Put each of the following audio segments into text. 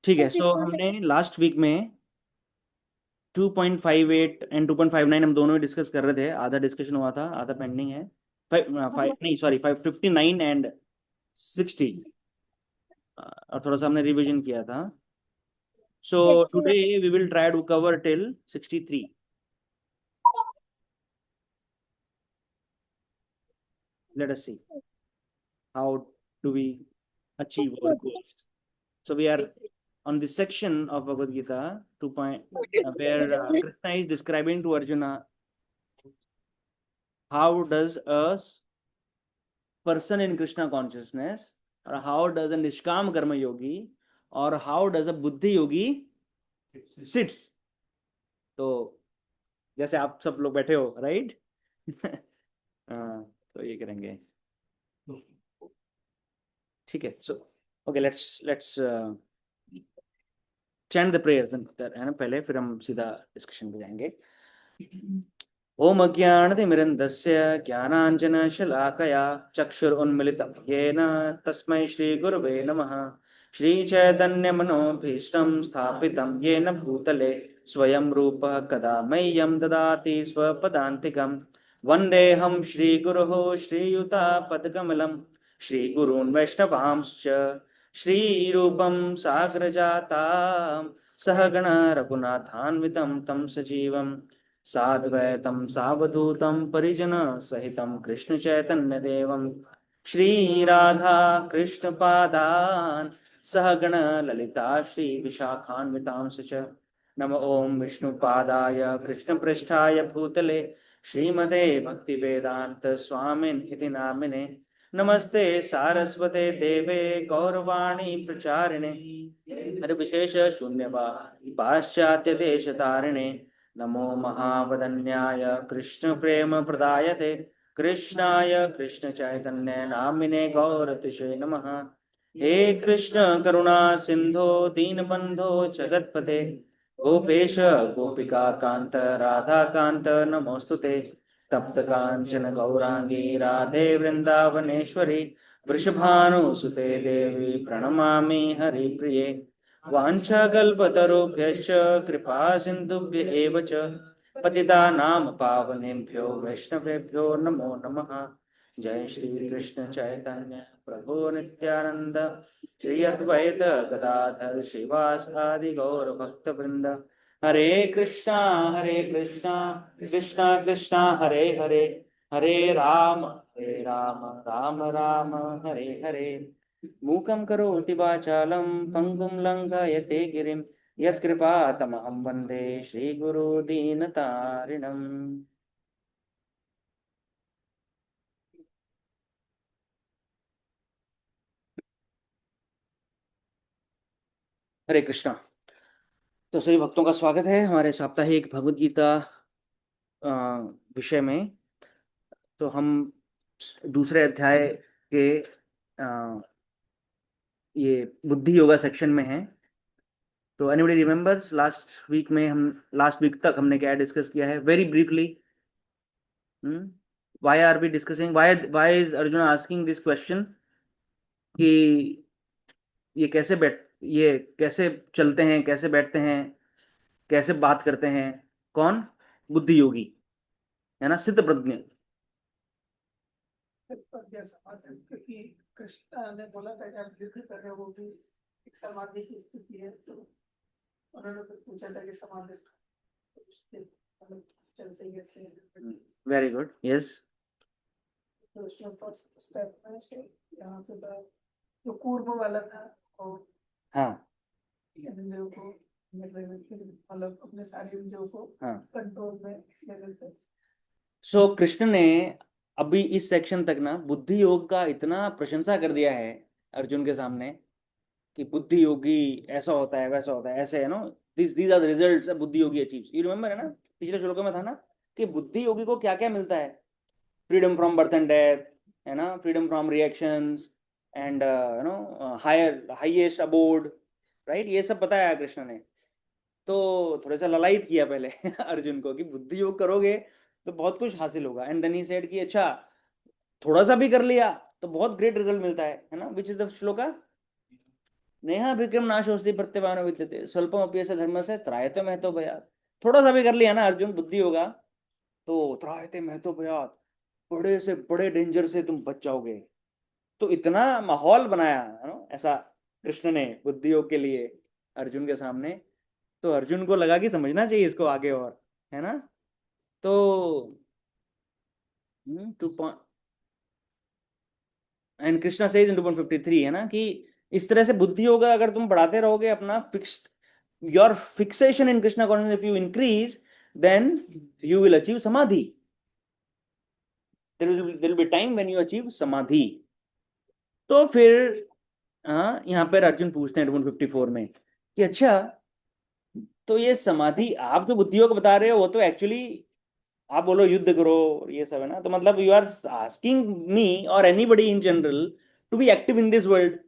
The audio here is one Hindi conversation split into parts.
ठीक है, सो हमने लास्ट वीक में 2.58 एंड 2.59 हम दोनों ही डिस्कस कर रहे थे। आधा डिस्कशन हुआ था, आधा पेंडिंग है। फाइव फाइव नहीं, सॉरी, 559 एंड 60, और थोड़ा सा हमने रिवीजन किया था। So today we will try to cover till 63। Let us see how do we achieve our goals. So we are on this section of Bhagavad Gita, 2 point, where Krishna is describing to Arjuna how does a person in Krishna consciousness, or how does a Nishkam Karma Yogi, or how does a Buddhi Yogi sits. तो जैसे आप सब लोग बैठे हो, राइट? तो ये करेंगे, ठीक है। So okay, let's chant the prayers, है ना, पहले, फिर हम सीधा डिस्कशन पे जाएंगे। ओम अज्ञानतिमिरन्धस्य ज्ञानाञ्जनशलाकया चक्षुरुन्मिलितं येन तस्मै श्रीगुरवे नमः। श्रीचैतन्यमनोभीष्टं स्थापितं येन भूतले स्वयं रूपः कदा मह्यं ददाति स्वपदान्तिकं। वन्देऽहं श्रीगुरोः श्रीयुतापदकमलं श्रीगुरून् वैष्णवांश्च श्रीरूपं साग्रजातां सहगण रघुनाथान्वितं तं सजीवं साद्वैतं सावधूतं परिजनसहितं कृष्णचैतन्यदेवं श्रीराधा कृष्णपादान् सहगण ललिता श्रीविशाखान्वितांश्च। नमो ओं विष्णुपादाय कृष्णपृष्ठाय भूतले श्रीमते भक्तिवेदांत स्वामिन् इति नामिने। नमस्ते सारस्वते देवे गौरवाणी प्रचारिणे निर्विशेष शून्यवादी पाश्चात्य देशतारिणे। नमो महावदन्याय कृष्ण प्रेम प्रदायते कृष्णाय कृष्ण चैतन्य नामिने गौरतिशे नमः। हे कृष्ण करुणा सिंधो दीनबंधो जगतपते गोपेश गोपिका कांत राधा कांत नमोस्तुते। तप्त कांचन गौरांगी राधे वृंदावनेश्वरी वृषभानुसुते देवी प्रणमामि हरिप्रिये। वाञ्छाकल्पतरुभ्यश्च कृपा सिन्धुभ्य एव च पतितानां पावनेभ्यो वैष्णवेभ्यो नमो नमः। जय श्री कृष्ण चैतन्य प्रभु नित्यानंद श्री अद्वैत गदाधर श्रीवासादि गौर भक्त वृंद। हरे कृष्णा कृष्णा कृष्णा हरे हरे, हरे राम राम राम हरे हरे। मूकं करोति वाचालं पङ्गुं लङ्घयते गिरिं यत्कृपातमहं वन्दे श्रीगुरो दीनतारिणम्। हरे कृष्णा। तो सभी भक्तों का स्वागत है हमारे साप्ताहिक भगवद गीता विषय में। तो हम दूसरे अध्याय के ये बुद्धि योगा सेक्शन में हैं। तो एनीबॉडी रिमेम्बर्स लास्ट वीक तक हमने क्या डिस्कस किया है, very briefly? why are we discussing, why is Arjuna asking this question कि ये कैसे चलते हैं, कैसे बैठते हैं, कैसे बात करते हैं? कौन? बुद्धि योगी, है ना, सिद्ध प्रज्ञ। क्योंकि कृष्ण ने बोला था कि आप युद्ध कर रहे हो, वो भी एक समाधि की स्थिति है। तो उन्होंने पूछा था कि समाधि चलते कैसे। Very good, yes. तो उसमें फर्स्ट स्टेप में यहाँ से जो पूर्व वाला था, और हाँ, इंद्रियों को मतलब अपने सारे इंद्रियों को कंट्रोल में लेवल पे। सो कृष्ण ने अभी इस सेक्शन तक ना बुद्धि योग का इतना प्रशंसा कर दिया है अर्जुन के सामने कि बुद्धि योगी ऐसा होता है, वैसा होता है, ऐसे है ना, दीज आर द रिजल्ट्स बुद्धि योगी अचीव्स। यू रिमेम्बर, है ना, पिछले श्लोकों में था ना कि बुद्धि योगी को क्या क्या मिलता है? Freedom from birth and death, है ना, freedom from reactions, and you know highest abode, right? ये सब बताया कृष्ण ने। तो थोड़ा सा ललायत किया पहले अर्जुन को कि बुद्धि योग करोगे तो बहुत कुछ हासिल होगा। एंड देन ही सेड कि अच्छा, थोड़ा सा भी कर लिया तो बहुत ग्रेट रिजल्ट मिलता है ना। Which is the shloka? नेहा विक्रम नाशोस्ति प्रत्यवानो विद्यते स्वल्पम अपि धर्म से त्रायते महतो भयात्। थोड़ा सा भी कर लिया ना अर्जुन बुद्धि होगा तो त्रायते महतो भयात्, बड़े से बड़े डेंजर से तुम बच जाओगे। तो इतना माहौल बनाया है ना ऐसा कृष्ण ने बुद्धि योग के लिए अर्जुन के सामने। तो अर्जुन को लगा कि समझना चाहिए इसको आगे और, है ना। तो to end Krishna says in 2.53 है ना कि इस तरह से बुद्धि होगा अगर तुम बढ़ाते रहोगे अपना fixed your fixation in Krishna consciousness, if you increase then you will achieve samadhi. there will be time when you achieve समाधि। तो फिर हाँ यहाँ पर अर्जुन पूछते हैं 2.54 में कि अच्छा, तो ये समाधि आप जो बुद्धियों को बता रहे हो वो तो एक्चुअली आप बोलो युद्ध करो ये सब है ना, तो मतलब यू आर आस्किंग मी और anybody in general to be active in this world.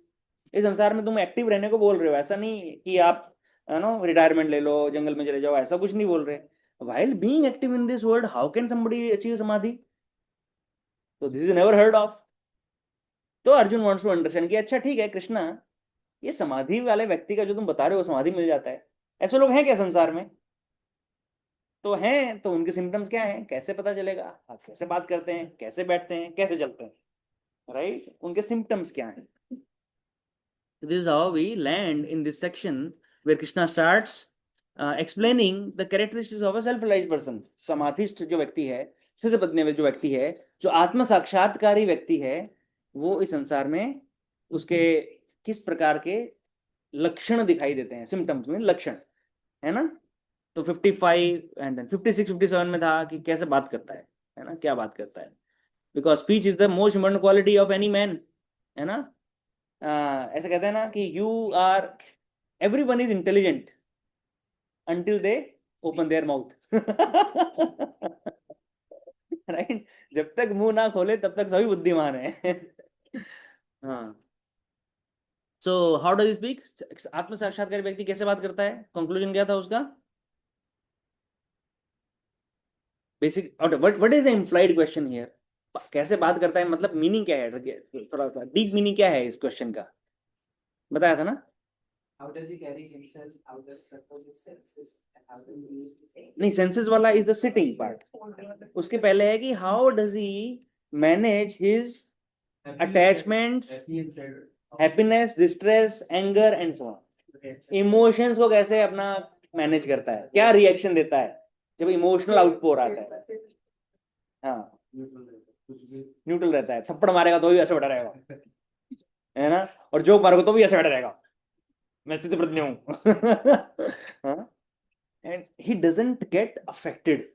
इस संसार में तुम एक्टिव रहने को बोल रहे हो, ऐसा नहीं कि आप नो रिटायरमेंट ले लो जंगल में चले जाओ, ऐसा कुछ नहीं बोल रहे। while being active in this world how can somebody achieve samadhi? तो this is never heard of। तो अर्जुन वांट्स टू अंडरस्टैंड कि अच्छा ठीक है कृष्णा, ये समाधि वाले व्यक्ति का जो तुम बता रहे हो समाधि मिल जाता है, ऐसे लोग हैं क्या संसार में? तो हैं, तो उनके सिम्टम्स क्या हैं, कैसे पता चलेगा, आप कैसे बात करते हैं, कैसे बैठते हैं, कैसे चलते हैं, राइट, उनके सिम्टम्स क्या हैं। This is how we land in this section where Krishna starts explaining the characteristics of a self-realized person। समाधिस्थ जो व्यक्ति है, सिद्ध प्रज्ञ जो व्यक्ति है, जो आत्म साक्षात्कारी व्यक्ति है, वो इस संसार में उसके किस प्रकार के लक्षण दिखाई देते हैं, सिम्टम्स में लक्षण, है ना। तो 55 एंड देन 56 57 में था कि कैसे बात करता है ना, क्या बात करता है। Because speech is the most important quality of any man, है ना। ऐसे कहते हैं ना कि you are every one is intelligent until they open their mouth. Right, जब तक मुंह ना खोले तब तक सभी बुद्धिमान है। हाँ, सो हाउ डज स्पीक, आत्म साक्षात्कार व्यक्ति कैसे बात करता है, कंक्लूजन क्या था उसका, basic what is the implied question here, कैसे बात करता है मतलब मीनिंग क्या है, थोड़ा सा डीप मीनिंग क्या है इस क्वेश्चन का, बताया था ना। How does he carry himself? How does he control his senses? And how does he use the senses? नहीं, सेंसेस वाला इज द सिटिंग पार्ट, उसके पहले है कि how does he manage his attachments, happiness, distress, anger and so on. Emotions को कैसे अपना मैनेज करता है, क्या रिएक्शन देता है जब इमोशनल आउटपोर आता है। हाँ, न्यूट्रल रहता है, थप्पड़ मारेगा तो भी ऐसे बैठा रहेगा, है ना, और जोक मारोगे तो भी ऐसे बैठा रहेगा, मैं स्थिति प्रज्ञ हूँ। And he doesn't get affected,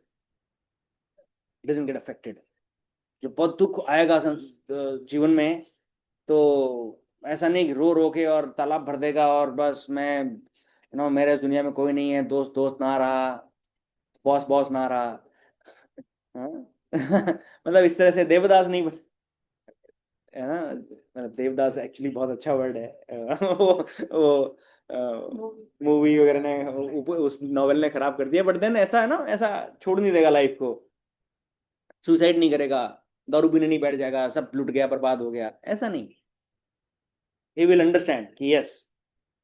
doesn't get affected. जब बहुत दुख आएगा जीवन में, तो ऐसा नहीं कि रो रो के और तालाब भर देगा और बस मैं मेरे इस दुनिया में कोई नहीं है, दोस्त दोस्त ना रहा, बॉस बॉस ना रहा, हाँ? मतलब इस तरह से देवदास नहीं है ना, मतलब देवदास एक्चुअली बहुत अच्छा वर्ड है। वो मूवी वगैरह ने उस नॉवेल ने खराब कर दिया, बट देन ऐसा है ना, ऐसा छोड़ नहीं देगा लाइफ को, सुसाइड नहीं करेगा, दारू पीने नहीं बैठ जाएगा, सब लुट गया बर्बाद हो गया, ऐसा नहीं। ही विल अंडरस्टैंड कि यस,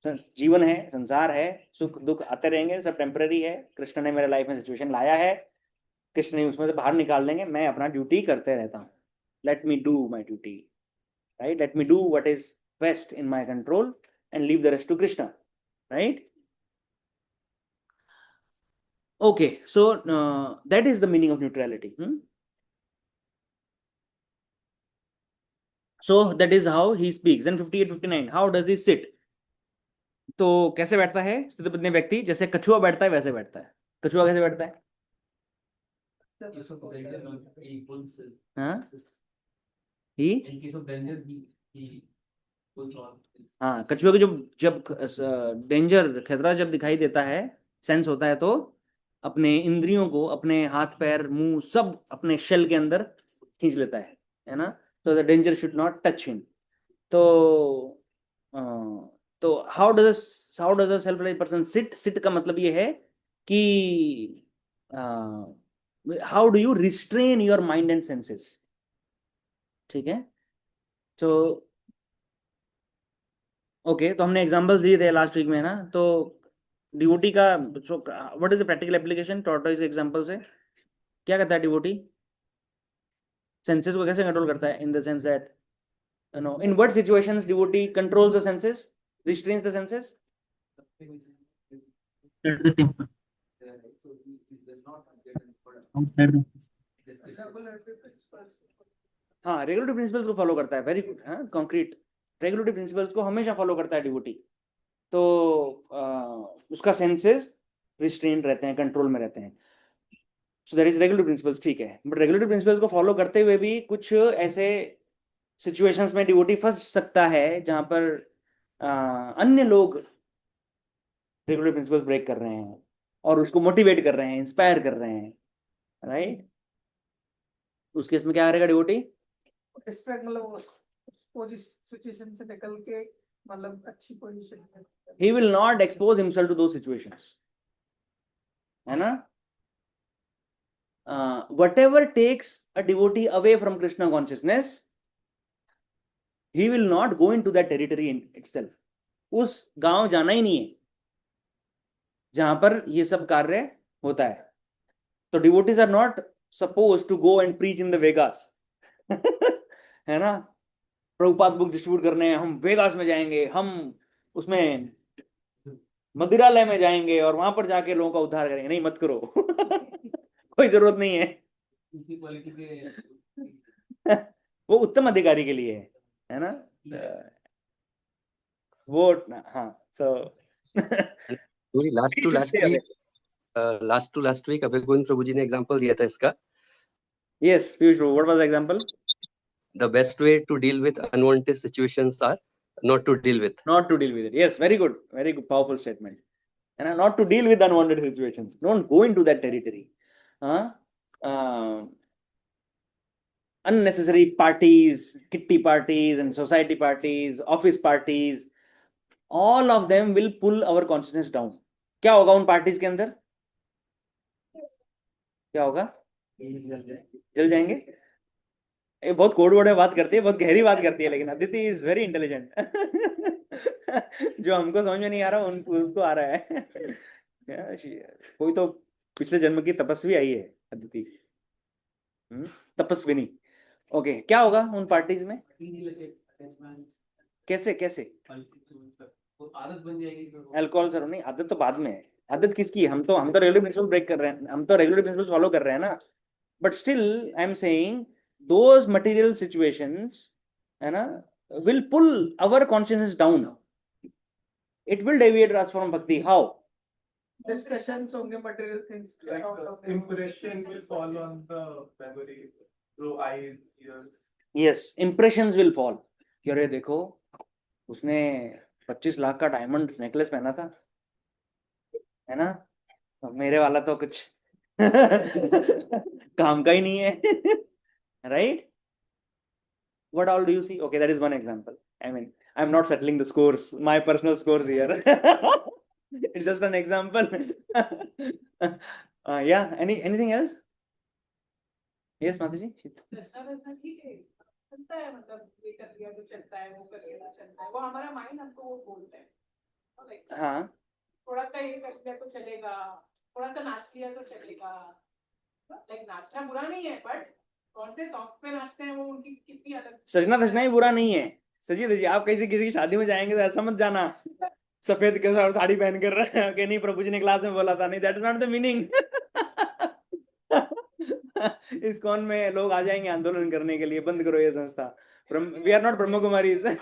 जीवन है, संसार है, सुख दुख आते रहेंगे, सब टेम्पररी है, कृष्ण ने मेरे लाइफ में सिचुएशन लाया है, कृष्ण ने उसमें से बाहर निकाल देंगे, मैं अपना ड्यूटी करते रहता हूँ, late me do my duty, right, late me do what is best in my control and leave the rest to Krishna, right? Okay, so that is the meaning of neutrality. So that is how he speaks. Then 58 59, how does he sit? तो कैसे बैठता है स्थितप्रज्ञ व्यक्ति, जैसे कछुआ बैठता है वैसे बैठता है। कछुआ कैसे बैठता है, हाँ, ही हाँ, कछुआ को जब डेंजर खतरा जब दिखाई देता है, सेंस होता है, तो अपने इंद्रियों को, अपने हाथ पैर मुंह सब अपने शेल के अंदर खींच लेता है ना, तो the danger should not touch him. तो अ, तो how does a self realise person sit, sit का मतलब ये है कि how do you restrain your mind and senses, ठीक है। तो ओके, तो हमने एग्जांपल्स दिए थे लास्ट वीक में ना, तो डिवोटी का what is the practical application tortoise के एग्जांपल से? क्या करता है डिवोटी? सेंसेस को कैसे कंट्रोल करता है? In the sense that in what situations devotee controls the senses, restrains the senses? At the temple, outside the office. Regulatory principles. हाँ, रेगुलेटरी प्रिंसिपल्स को फॉलो करता है, वेरी गुड। हाँ, कॉन्क्रीट रेगुलेटरी प्रिंसिपल्स को हमेशा फॉलो करता है डिवोटी। तो उसका सेंसेस रिस्ट्रेंट रहते हैं, कंट्रोल में रहते हैं। सो दैट इज रेगुलेटरी प्रिंसिपल्स, ठीक है। बट रेगुलेटरी प्रिंसिपल्स को फॉलो करते हुए भी कुछ ऐसे सिचुएशंस में डिवोटी फंस सकता है जहां पर अन्य लोग रेगुलर प्रिंसिपल्स ब्रेक कर रहे हैं और उसको मोटिवेट कर रहे हैं, इंस्पायर कर रहे हैं, राइट? उस केस में क्या करेगा डिवोटी? डिस्ट्रैक्ट, मतलब सिचुएशन से निकल के मतलब अच्छी पोजीशन में। He will not expose himself to those situations, है ना? whatever takes a devotee away from Krishna consciousness, he will not go into that territory in itself. उस गांव जाना ही नहीं है जहां पर ये सब कार्य होता है। तो devotees are not suppose to go and preach in the Vegas है ना? प्रभुपाद बुक डिस्ट्रीब्यूट करने हैं, हम वेगास में जाएंगे, हम उसमें मदिरालय में जाएंगे और वहां पर जाके लोगों का उद्धार करेंगे। नहीं, मत करो कोई जरूरत नहीं है वो उत्तम अधिकारी के लिए है ना? वो हाँ, सो पूरी last to last week Abhay Govind Prabhu ji ने एग्जांपल दिया था इसका। Yes Piyush, what was the example? The best way to deal with unwanted situations are not to deal with. Not to deal with it. Yes, very good, powerful statement. And not to deal with unwanted situations. Don't go into that territory. Unnecessary parties, kitty parties and society parties, office parties, all of them will pull our consciousness down. क्या होगा उन पार्टीज के अंदर? क्या होगा? जल जाएंगे। ये बहुत कोड वर्ड में बात करती है, बहुत गहरी बात करती है, लेकिन अदिति इज वेरी इंटेलिजेंट जो हमको समझ में नहीं आ रहा उसको आ रहा है कोई तो पिछले जन्म की तपस्वी आई है अदिति, तपस्विनी। ओके, क्या होगा उन पार्टीज में? कैसे कैसे आदत बन जाएगी? अल्कोहल सर नहीं, आदत तो बाद में है। आदत किसकी है? हम तो रेगुलर प्रिंसिपल ब्रेक कर रहे हैं, हम तो रेगुलर प्रिंसिपल फॉलो कर रहे हैं ना। But still I am saying those material situations, है ना, will pull our consciousness down. It will deviate us from bhakti. How? Discussions होंगे, material things, Like impression will fall on the memory through eyes, ears. Yes, impressions will fall. अरे देखो, उसने 25 लाख का डायमंड नेकलेस पहना था, है ना? मेरे वाला तो कुछ काम का ही नहीं है right? What all do you see? Okay, that is one example. I mean, I'm not settling the scores, my personal scores here. It's just an example. Yeah, anything else? Yes, Mataji? ठीक है, चलता है, मतलब ये कर लिया तो चलता है, वो कर लिया तो चलता है, वो हमारा माइंड हमको वो बोलता है। हाँ, थोड़ा सा ये कर लिया तो चलेगा, थोड़ा सा नाच लिया तो चलेगा। लाइक नाचना बुरा नहीं है, बट कौन से सॉन्ग पे नाचते हैं वो उनकी कितनी अलग। सजना धजना ही बुरा नहीं है। सजी दीजिए, आप कहीं से किसी की शादी में जाएंगे तो ऐसा मत जाना सफेद के साथ साड़ी पहन कर कि नहीं प्रभु जी ने क्लास में बोला था। नहीं, that is not the meaning इस कौन में लोग आ जाएंगे आंदोलन करने के लिए, बंद करो ये संस्था। We are not Brahma Kumari. जिस तरह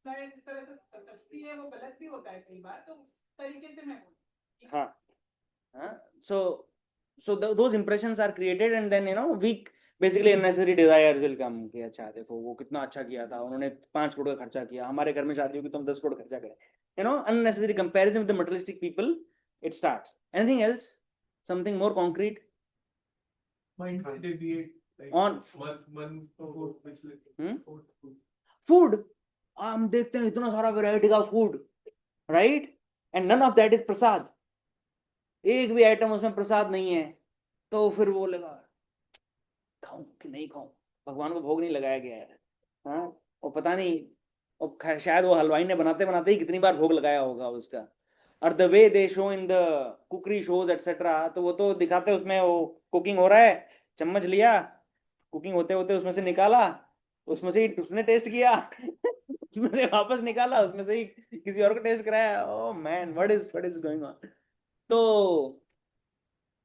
से है वो गलत भी होता है कई बार, तो उस तरीके से मैं हाँ, so those impressions are created and then we basically unnecessary desires will come कि अच्छा देखो वो कितना अच्छा किया था, उन्होंने 5 करोड़ का खर्चा किया, हमारे घर में शादी होगी तो हम 10 करोड़ खर्चा करें। Unnecessary comparison with the materialistic people, it starts. Anything else? Something more concrete? Mind deviate. Like On food. हम देखते हैं इतना सारा वैरायटी का food, right? And none of that is prasad. एक भी आइटम उसमें प्रसाद नहीं है, तो फिर बोलेगा खाऊं कि नहीं खाऊं, भगवान को भोग नहीं लगाया गया है। हाँ, और पता नहीं, और शायद वो हलवाई ने बनाते बनाते ही कितनी बार भोग लगाया होगा उसका। और the way they show in the cookery shows etcetera, तो वो तो दिखाते हैं उसमें वो कुकिंग हो रहा है, चम्मच लिया, कुकिंग होते होते उसमें से निकाला, उसमें से ही उसने टेस्ट किया उसमें से वापस निकाला, उसमें से ही किसी और को टेस्ट कराया। Oh man, what is going on. तो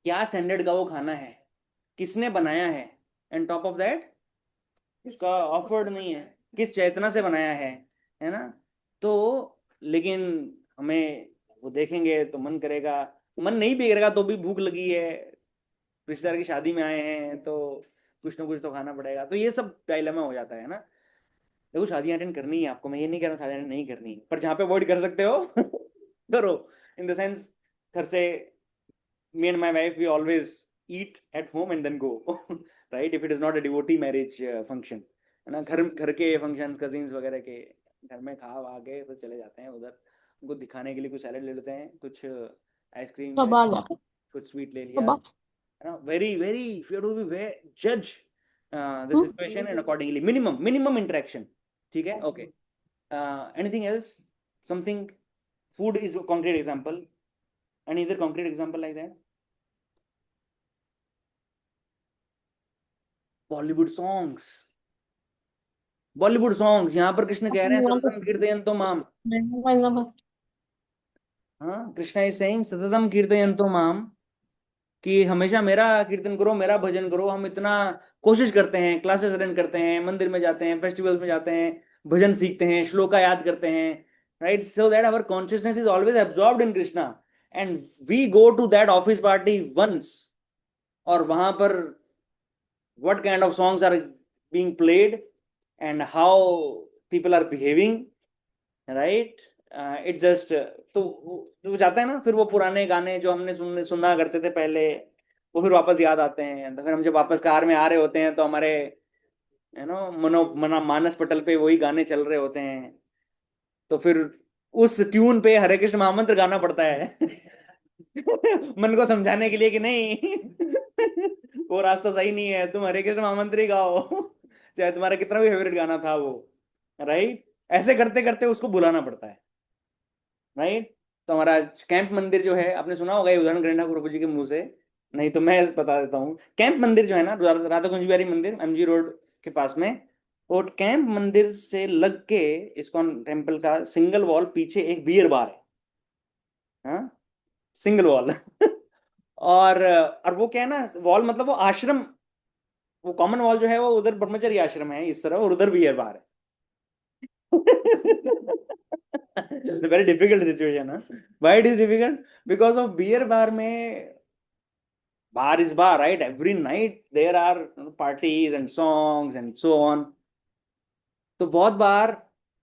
क्या स्टैंडर्ड का वो खाना है, किसने बनाया है, एंड टॉप ऑफ दैट इसका ऑफर्ड नहीं है, किस चेतना से बनाया है ना। तो लेकिन हमें वो देखेंगे तो मन करेगा, मन नहीं भी करेगा तो भी भूख लगी है, रिश्तेदार की शादी में आए हैं तो कुछ ना कुछ तो खाना पड़ेगा। तो ये सब डायलेमा हो जाता है ना। देखो शादियां अटेंड करनी है आपको, मैं ये नहीं कह रहा हूँ शादियां अटेंड नहीं करनी, पर जहाँ पे अवॉइड कर सकते हो करो। इन द सेंस, घर से me and my wife we always eat at home and then go right, if it is not a devotee marriage function, है ना। घर घर के फंक्शन कजिन्स वगैरह के घर में खा वा के फिर चले जाते हैं उधर, उनको दिखाने के लिए कुछ सैलेड ले लेते हैं, कुछ आइसक्रीम कब ले, आ गया? कुछ स्वीट ले लिया, कब आ? है ना। Very very you have to be way जज the situation and accordingly minimum interaction, ठीक है। Okay, anything else, something, food is a concrete example, any other concrete example like that? Bollywood songs, Bollywood songs, यहाँ पर कृष्ण कह रहे हैं सततम कीर्तयन्तो माम। हाँ, कृष्णा इज सेइंग सततम कीर्तयन्तो माम, कि हमेशा मेरा कीर्तन करो, मेरा भजन करो। हम इतना कोशिश करते हैं, क्लासेस अटेंड करते हैं, मंदिर में जाते हैं, फेस्टिवल्स में जाते हैं, भजन सीखते हैं, श्लोका याद करते हैं, right, so that our consciousness is always absorbed in Krishna, and we go to that office party once, और वहां पर what kind of songs are being played and how people are behaving, right, it's just तो जाता है ना, फिर वो पुराने गाने जो हमने सुना करते थे पहले, वो फिर वापस याद आते हैं। तो फिर हम जब वापस कार में आ रहे होते हैं तो हमारे मानस पटल पे वही गाने चल रहे होते हैं, तो फिर उस ट्यून पे हरे कृष्ण महामंत्र गाना पड़ता है मन को समझाने के लिए कि नहीं वो रास्ता सही नहीं है, तुम हरे कृष्ण महामंत्र ही गाओ चाहे तुम्हारा कितना भी फेवरेट गाना था वो, राइट। ऐसे करते करते उसको बुलाना पड़ता है, राइट। तो हमारा कैंप मंदिर जो है, आपने सुना होगा ये उदाहरण गणेश ठाकुर प्रभु जी के मुंह से, नहीं तो मैं बता देता हूँ। कैंप मंदिर जो है ना, राधा कुंज बिहारी मंदिर एमजी रोड के पास में, और कैंप मंदिर से लग के इस्कॉन टेम्पल का सिंगल वॉल पीछे एक बियर बार है, हाँ, सिंगल वॉल और वो क्या है ना, वॉल मतलब वो आश्रम, वो कॉमन वॉल जो है वो उधर ब्रह्मचर्य आश्रम है इस तरफ, और उधर बियर बार है वेरी डिफिकल्ट सिचुएशन है। Why it is difficult? Because of beer bar में, bar is bar, right, every night there are parties and songs and so on. तो बहुत बार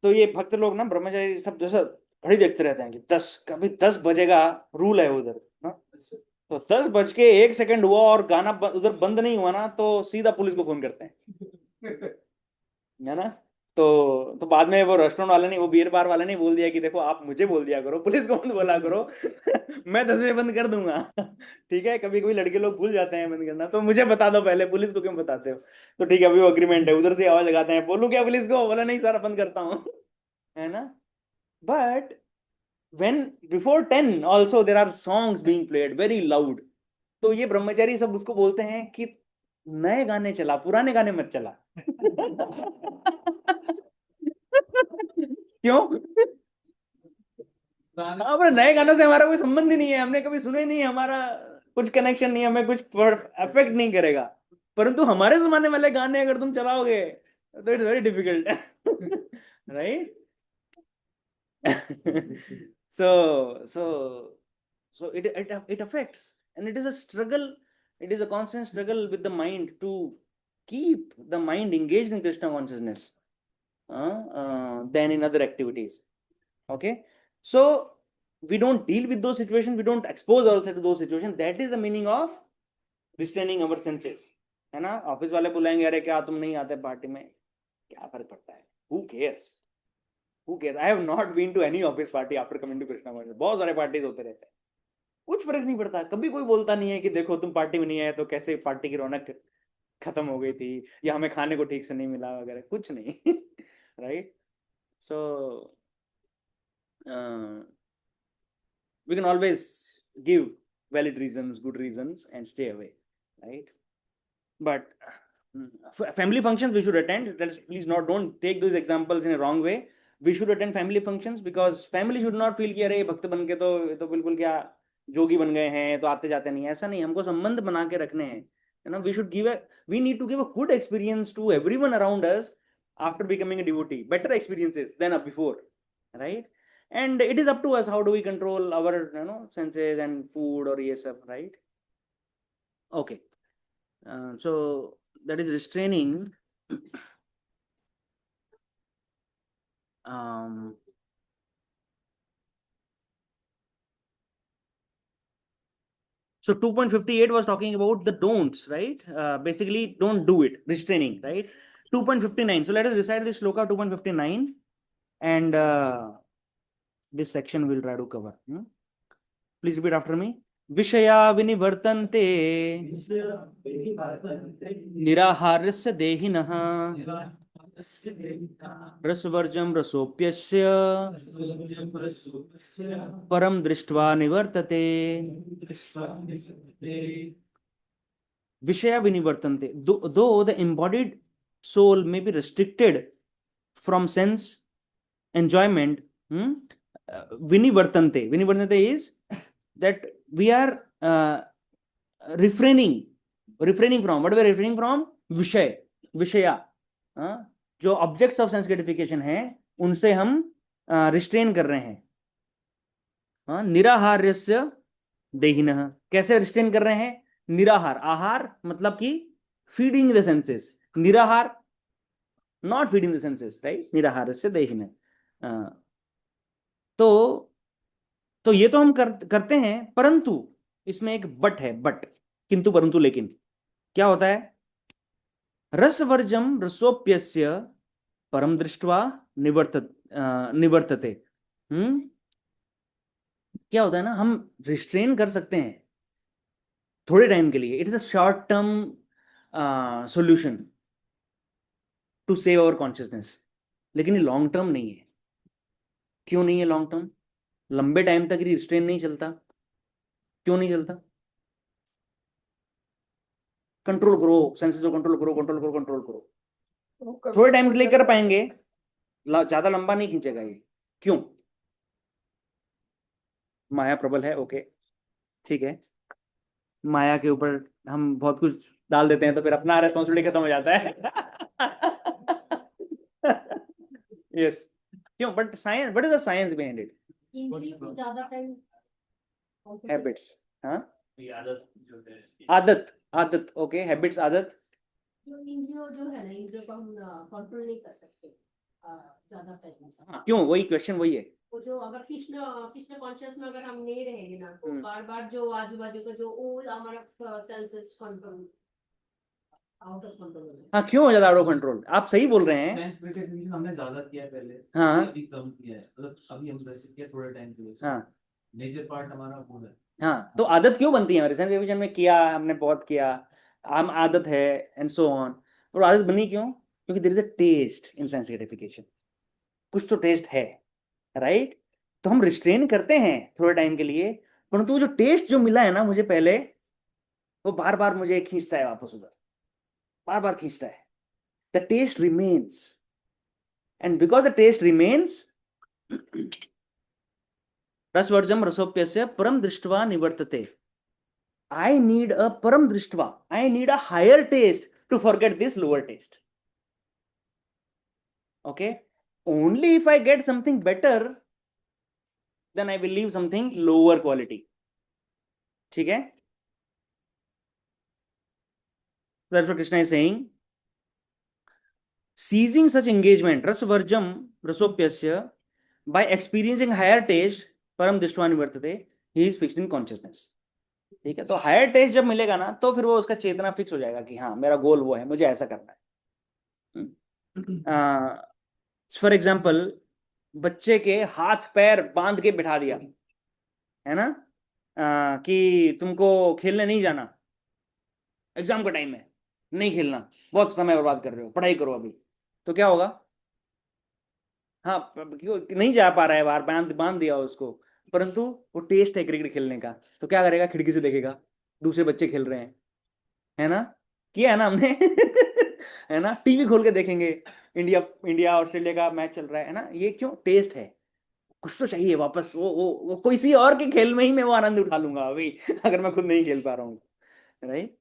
तो ये भक्त लोग ना ब्रह्मचारी सब जैसे घड़ी देखते रहते हैं कि 10 कभी 10 बजेगा, रूल है उधर ना। तो 10 बज के 1 सेकंड हुआ और गाना उधर बंद नहीं हुआ ना, तो सीधा पुलिस को फोन करते हैं है ना। तो बाद में वो रेस्टोरेंट वाले ने, वो बियर बार वाले ने बोल दिया कि देखो आप मुझे बोल दिया करो, पुलिस को मत बोला करो मैं 10 बजे बंद कर दूंगा ठीक है, कभी कभी लड़के लोग भूल जाते हैं बंद करना, तो मुझे बता दो पहले, पुलिस को क्यों बताते हो। तो ठीक है, अभी वो अग्रीमेंट है, उधर से आवाज लगाते हैं, बोलूं क्या पुलिस को, बोला नहीं सर बंद करता हूँ है ना। But when before 10 also there are songs being played very loud, तो ये ब्रह्मचारी सब उसको बोलते हैं कि नए गाने चला, पुराने गाने मत चला क्यों? हाँ, पर नए गानों से हमारा कोई संबंध ही नहीं है, हमने कभी सुने नहीं, हमारा कुछ कनेक्शन नहीं है, हमें कुछ अफेक्ट नहीं करेगा। परंतु हमारे जमाने वाले गाने अगर तुम चलाओगे तो it's very difficult right so it affects, and it is a struggle, it is a constant struggle with the mind to keep the mind engaged in Krishna consciousness than in other activities. Okay, so we don't deal with those situations, we don't expose ourselves to those situations. That is the meaning of restraining our senses, है ना। ऑफिस वाले बुलाएंगे, अरे क्या तुम नहीं आते पार्टी में, क्या फर्क पड़ता है, who cares, who cares? I have not been to any office party after coming to Krishna consciousness. बहुत सारे पार्टीज होते रहते हैं, कुछ फर्क नहीं पड़ता, कभी कोई बोलता नहीं है कि देखो तुम पार्टी में नहीं आए तो कैसे पार्टी की रौनक खत्म हो गई थी, या हमें खाने को ठीक से नहीं मिला वगैरह, कुछ नहीं right So we can always give valid reasons, good reasons, and stay away, right? But family functions we should attend. Please don't take those examples in a wrong way. We should attend family functions because family should not feel कि अरे भक्त बन के तो बिल्कुल क्या जोगी बन गए हैं, तो आते जाते नहीं, ऐसा नहीं. हमको संबंध बना के रखने हैं. We need to give a good experience to everyone around us after becoming a devotee. Better experiences than before, right? And it is up to us how do we control our senses and food or ये सब, right? Okay. So that is restraining. So 2.58 was talking about the don'ts, right? Basically, don't do it, restraining, right? 2.59. So let us recite this shloka 2.59, and this section we'll try to cover. Please repeat after me. Vishaya vinivartante निराहारस्य देहिनः रसवर्जं रसोप्यस्य परम दृष्ट्वा निवर्तते. Vishaya vinivartante. Though the embodied soul may be restricted from sense enjoyment, vinivartante. Vinivartante is that we are refraining from. What are we refraining from? Vishaya. जो ऑब्जेक्ट्स ऑफ सेंस ग्रेटिफिकेशन है उनसे हम रिस्ट्रेन कर रहे हैं. निराहार्यस्य देहिनः. कैसे रिस्ट्रेन कर रहे हैं? निराहार. आहार मतलब कि फीडिंग द सेंसेस. निराहार not feeding the senses, right? निराहारस्य देहिनः. तो ये तो हम करते हैं, परंतु इसमें एक बट है. बट, किंतु परंतु लेकिन क्या होता है? रसवर्जम रसोप्यस्य परम दृष्ट्वा निवर्तते. क्या होता है ना, हम रिस्ट्रेन कर सकते हैं थोड़े टाइम के लिए. It is a short term solution to save our consciousness, लेकिन ये लॉन्ग टर्म नहीं है. क्यों नहीं है लॉन्ग टर्म? लंबे टाइम तक रिस्ट्रेन नहीं चलता. क्यों नहीं चलता? कंट्रोल करो, सेंसेस को कंट्रोल करो. थोड़े टाइम के लिए कर पाएंगे, ज्यादा लंबा नहीं खींचेगा ये. क्यों? माया प्रबल है. ओके, ठीक है. माया के ऊपर हम बहुत कुछ डाल देते हैं तो फिर अपना रेस्पॉन्सिबिलिटी खत्म हो जाता है. यस. क्यों? But science, what is the science behind it? Habits. हाँ, आदत. ओके, हैबिट्स, आदत. इंद्रियों जो है ना, इंद्रियों को हम कंट्रोल नहीं कर सकते ज्यादा टाइम. क्यों? वही क्वेश्चन वही है. वो जो अगर कृष्ण कॉन्शियस में अगर हम नहीं रहेंगे ना, तो बार बार जो आजू बाजू का जो ऑल हमारा senses control out of control. हाँ, क्यों हो जाता है आउट ऑफ कंट्रोल? आप सही बोल रहे हैं. सेंस ग्रेटिफिकेशन हमने ज्यादा किया है पहले. हाँ. अभी कम किया है. मतलब अभी हम वैसे किया थोड़े टाइम के लिए. हाँ. मेजर पार्ट हमारा वो है. हाँ, तो आदत क्यों बनती है हमारे? सेंस रिविजन में किया हमने, बहुत किया, आम आदत है, एंड सो ऑन. और आदत बनी क्यों? क्योंकि there is a taste in sense gratification. कुछ तो टेस्ट है, राइट? तो हम रिस्ट्रेन करते हैं थोड़े टाइम के लिए, परंतु वो जो टेस्ट जो मिला है ना मुझे पहले, वो बार बार मुझे खींचता है वापस उधर, बार बार खींचता है. The taste remains, and because the taste remains, रसवर्जम रसोप्यस्य परम दृष्ट्वा निवर्तते. I need a param drishtva. I need a higher taste to forget this lower taste. Okay? Only if I get something better, then I will leave something lower quality. ठीक है? That's what Krishna is saying. Seizing such engagement, rasvarjam rasopyasya, by experiencing higher taste, param drishtva nivartate, he is fixed in consciousness. ठीक है? तो हायर टेस्ट जब मिलेगा ना, तो फिर वो उसका चेतना फिक्स हो जाएगा कि हाँ, मेरा गोल वो है, मुझे ऐसा करना है. फॉर एग्जाम्पल, बच्चे के हाथ पैर बांध के बिठा दिया है ना, कि तुमको खेलने नहीं जाना, एग्जाम का टाइम है, नहीं खेलना, बहुत समय बर्बाद कर रहे हो, पढ़ाई करो अभी. तो क्या होगा? हाँ, क्यों नहीं जा पा रहा है बाहर, बांध बांध दिया उसको, परंतु वो टेस्ट है क्रिकेट खेलने का, तो क्या करेगा, खिड़की से देखेगा दूसरे बच्चे खेल रहे हैं, है ना, किया है ना हमने। है ना, टीवी खोल के देखेंगे, इंडिया इंडिया ऑस्ट्रेलिया का मैच चल रहा है ना, ये क्यों, टेस्ट है, कुछ तो चाहिए वापस, वो किसी और के खेल में ही मैं वो आनंद उठा लूंगा अभी, अगर मैं खुद नहीं खेल पा रहा हूँ, right.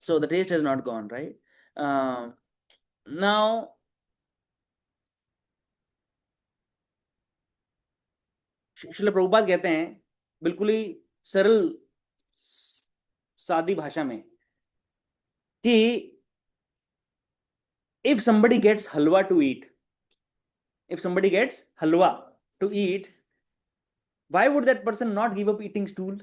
So the taste has not gone, right. Now Srila Prabhupada कहते हैं बिल्कुल ही सरल सादी भाषा में कि if somebody gets halwa to eat, if somebody gets halwa to eat, why would that person not give up eating stool?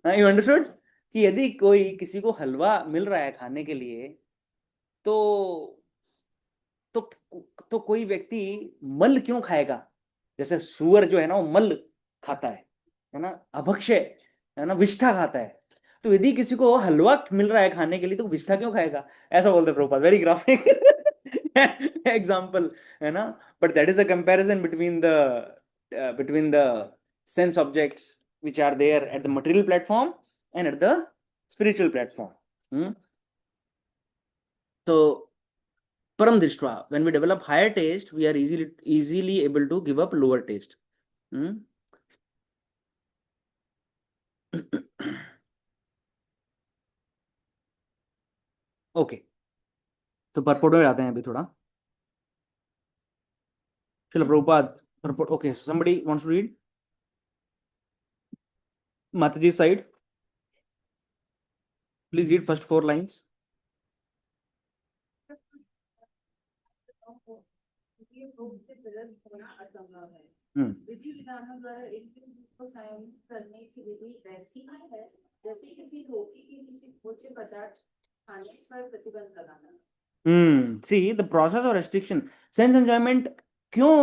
You understood कि यदि कोई किसी को हलवा मिल रहा है खाने के लिए, तो तो तो कोई व्यक्ति मल क्यों खाएगा, जैसे सुअर जो है ना वो मल खाता है ना, अभक्ष्य है ना, विष्ठा खाता है, तो यदि किसी को हलवा मिल रहा है खाने के लिए तो विष्ठा क्यों खाएगा, ऐसा बोलते प्रभुपाद, वेरी ग्राफिक एग्जाम्पल, है ना, but that is a comparison between the sense objects which are there at the material platform and at the spiritual platform. So param drishtva, when we develop higher taste, we are easily able to give up lower taste. Okay, तो परपोट में जाते हैं अभी थोड़ा। चलो Prabhupada purport, okay, somebody wants to read Mataji side, please read first 4 lines. विधि विधानों द्वारा एक दिन को संयमित करने की विधि वैसी ही है जैसे किसी रोगी की किसी भोज्य पदार्थ खाने पर प्रतिबंध लगाना। See the process of restriction, sense enjoyment, क्यों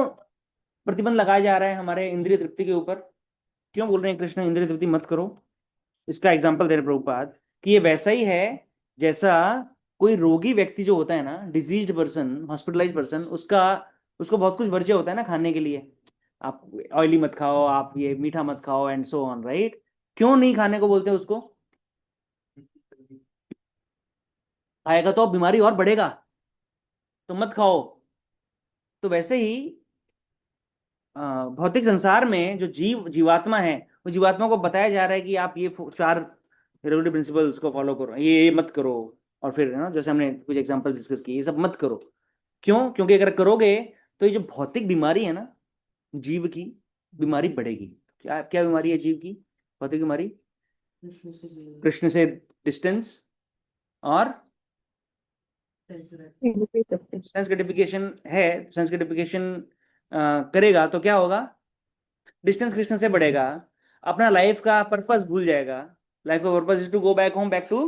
प्रतिबंध लगाया जा रहा है हमारे इंद्रिय तृप्ति के ऊपर, क्यों बोल रहे हैं कृष्ण इंद्रिय तृप्ति मत करो, इसका एग्जाम्पल दे रहे प्रभुपाद कि ये वैसा ही है जैसा कोई रोगी व्यक्ति जो होता है ना, डिजीज्ड पर्सन, हॉस्पिटलाइज पर्सन, उसको बहुत कुछ वर्ज्य होता है ना खाने के लिए, आप ऑयली मत खाओ, आप ये मीठा मत खाओ एंड सो ऑन, राइट, क्यों नहीं खाने को बोलते उसको, खाएगा तो बीमारी और बढ़ेगा, तो मत खाओ। तो वैसे ही भौतिक संसार में जो जीवात्मा है, वो जीवात्मा को बताया जा रहा है कि आप ये 4 रेगुलेटरी प्रिंसिपल्स को फॉलो करो, ये मत करो, और फिर ना जैसे हमने कुछ एग्जांपल डिस्कस किए, ये सब मत करो, क्यों, क्योंकि अगर करोगे तो ये जो भौतिक बीमारी है ना, जीव की बीमारी बढ़ेगी। क्या क्या बीमारी है जीव की, भौतिक बीमारी, कृष्ण से डिस्टेंस और सेंस ग्रेटिफिकेशन है, सेंस ग्रेटिफिकेशन करेगा तो क्या होगा, डिस्टेंस कृष्ण से बढ़ेगा, अपना लाइफ का पर्पस भूल जाएगा, लाइफ का purpose is to go back home, back to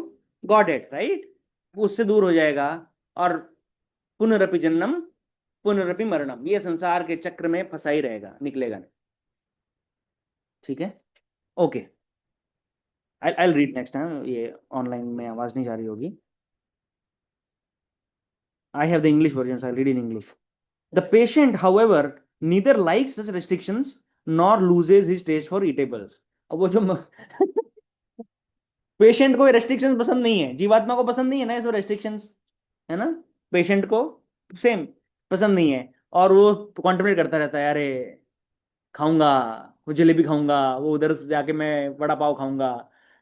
Godhead, right, उससे दूर हो जाएगा, और पुनरपि जन्म पुनरपि मरणम, ये संसार के चक्र में फंसा ही रहेगा, निकलेगा नहीं, ठीक है, okay, I read next time, ये ऑनलाइन में आवाज नहीं जा रही होगी, I have the English version, so I'll read in English. The patient, however, neither likes such restrictions nor loses his taste for eatables. अब वो जो पेशेंट को रेस्ट्रिक्शंस पसंद नहीं है, जीवात्मा को पसंद नहीं है ना ये सब रेस्ट्रिक्शंस, है ना, पेशेंट को सेम पसंद नहीं है, और वो कॉन्टेम्पलेट करता रहता है, अरे खाऊंगा, वो जलेबी खाऊंगा, वो उधर जाके मैं वड़ा पाव खाऊंगा,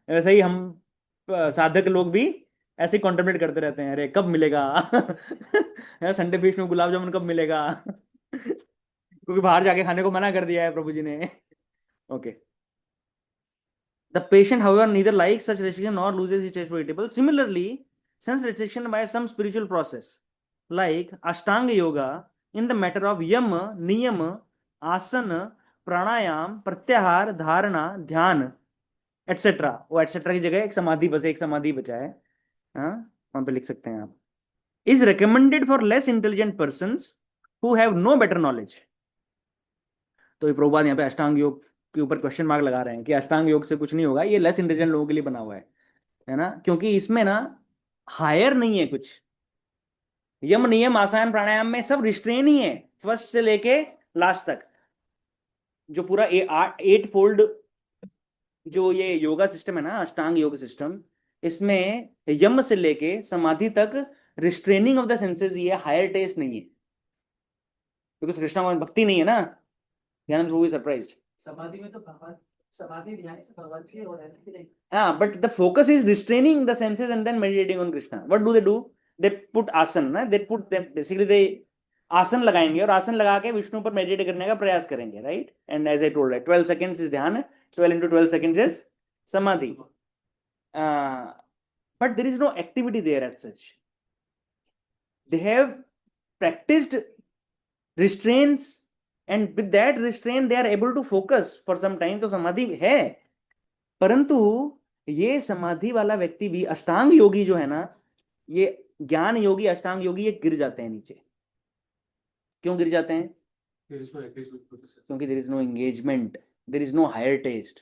वैसे ही हम साधक लोग भी ऐसे ही कॉन्टेम्पलेट करते रहते हैं, अरे कब मिलेगा संडे फिश में गुलाब जामुन कब मिलेगा, क्योंकि बाहर जाके खाने को मना कर दिया है प्रभु जी ने, okay. The patient, however, neither likes such restriction nor loses his taste for eatable. Similarly, sense restriction by some spiritual process, like Ashtanga Yoga, in the matter of yam, niyam, asana, pranayam, pratyahar, dharana, ध्यान, etc. वो etc. की जगह एक समाधि बस, एक समाधि बचा है, हाँ, वहां पे लिख सकते हैं आप, is recommended for less intelligent persons who have no better knowledge. तो ये प्रभुपाद यहाँ पे अष्टांग योग के ऊपर क्वेश्चन मार्क लगा रहे हैं कि अष्टांग योग से कुछ नहीं होगा, ये लेस इंटेलिजेंट लोगों के लिए बना हुआ है ना, क्योंकि इसमें ना हायर नहीं है कुछ, यम नियम आसन प्राणायाम में सब रिस्ट्रेन ही है, फर्स्ट से लेके लास्ट तक। जो पूरा 8 फोल्ड जो ये योगा सिस्टम है ना, अष्टांग योग सिस्टम, इसमें यम से लेके समाधि तक रिस्ट्रेनिंग ऑफ द सेंसेस ये हायर टेस्ट नहीं है, क्योंकि कृष्णा में भक्ति नहीं है ना। ध्यान से सरप्राइज्ड। समाधि में तो भगवान, समाधि ध्यान से भगवान के हो रहा है कि नहीं? हाँ, but the focus is restraining the senses and then meditating on Krishna. What do? They put आसन ना, they put them basically they आसन लगाएंगे और आसन लगा के विष्णु पर मेडिटेट करने का प्रयास करेंगे, right? And as I told, right, 12 seconds is ध्यान, 12 into 12 seconds is samadhi. But there is no activity there as such. They have practiced restraints, and with that restraint they are able to focus for some time. तो समाधि है, परंतु ये समाधि वाला व्यक्ति भी, अष्टांग योगी जो है ना, ये ज्ञान योगी अष्टांग योगी, ये गिर जाते हैं नीचे। क्यों गिर जाते हैं? क्योंकि there is no engagement, there is no higher taste.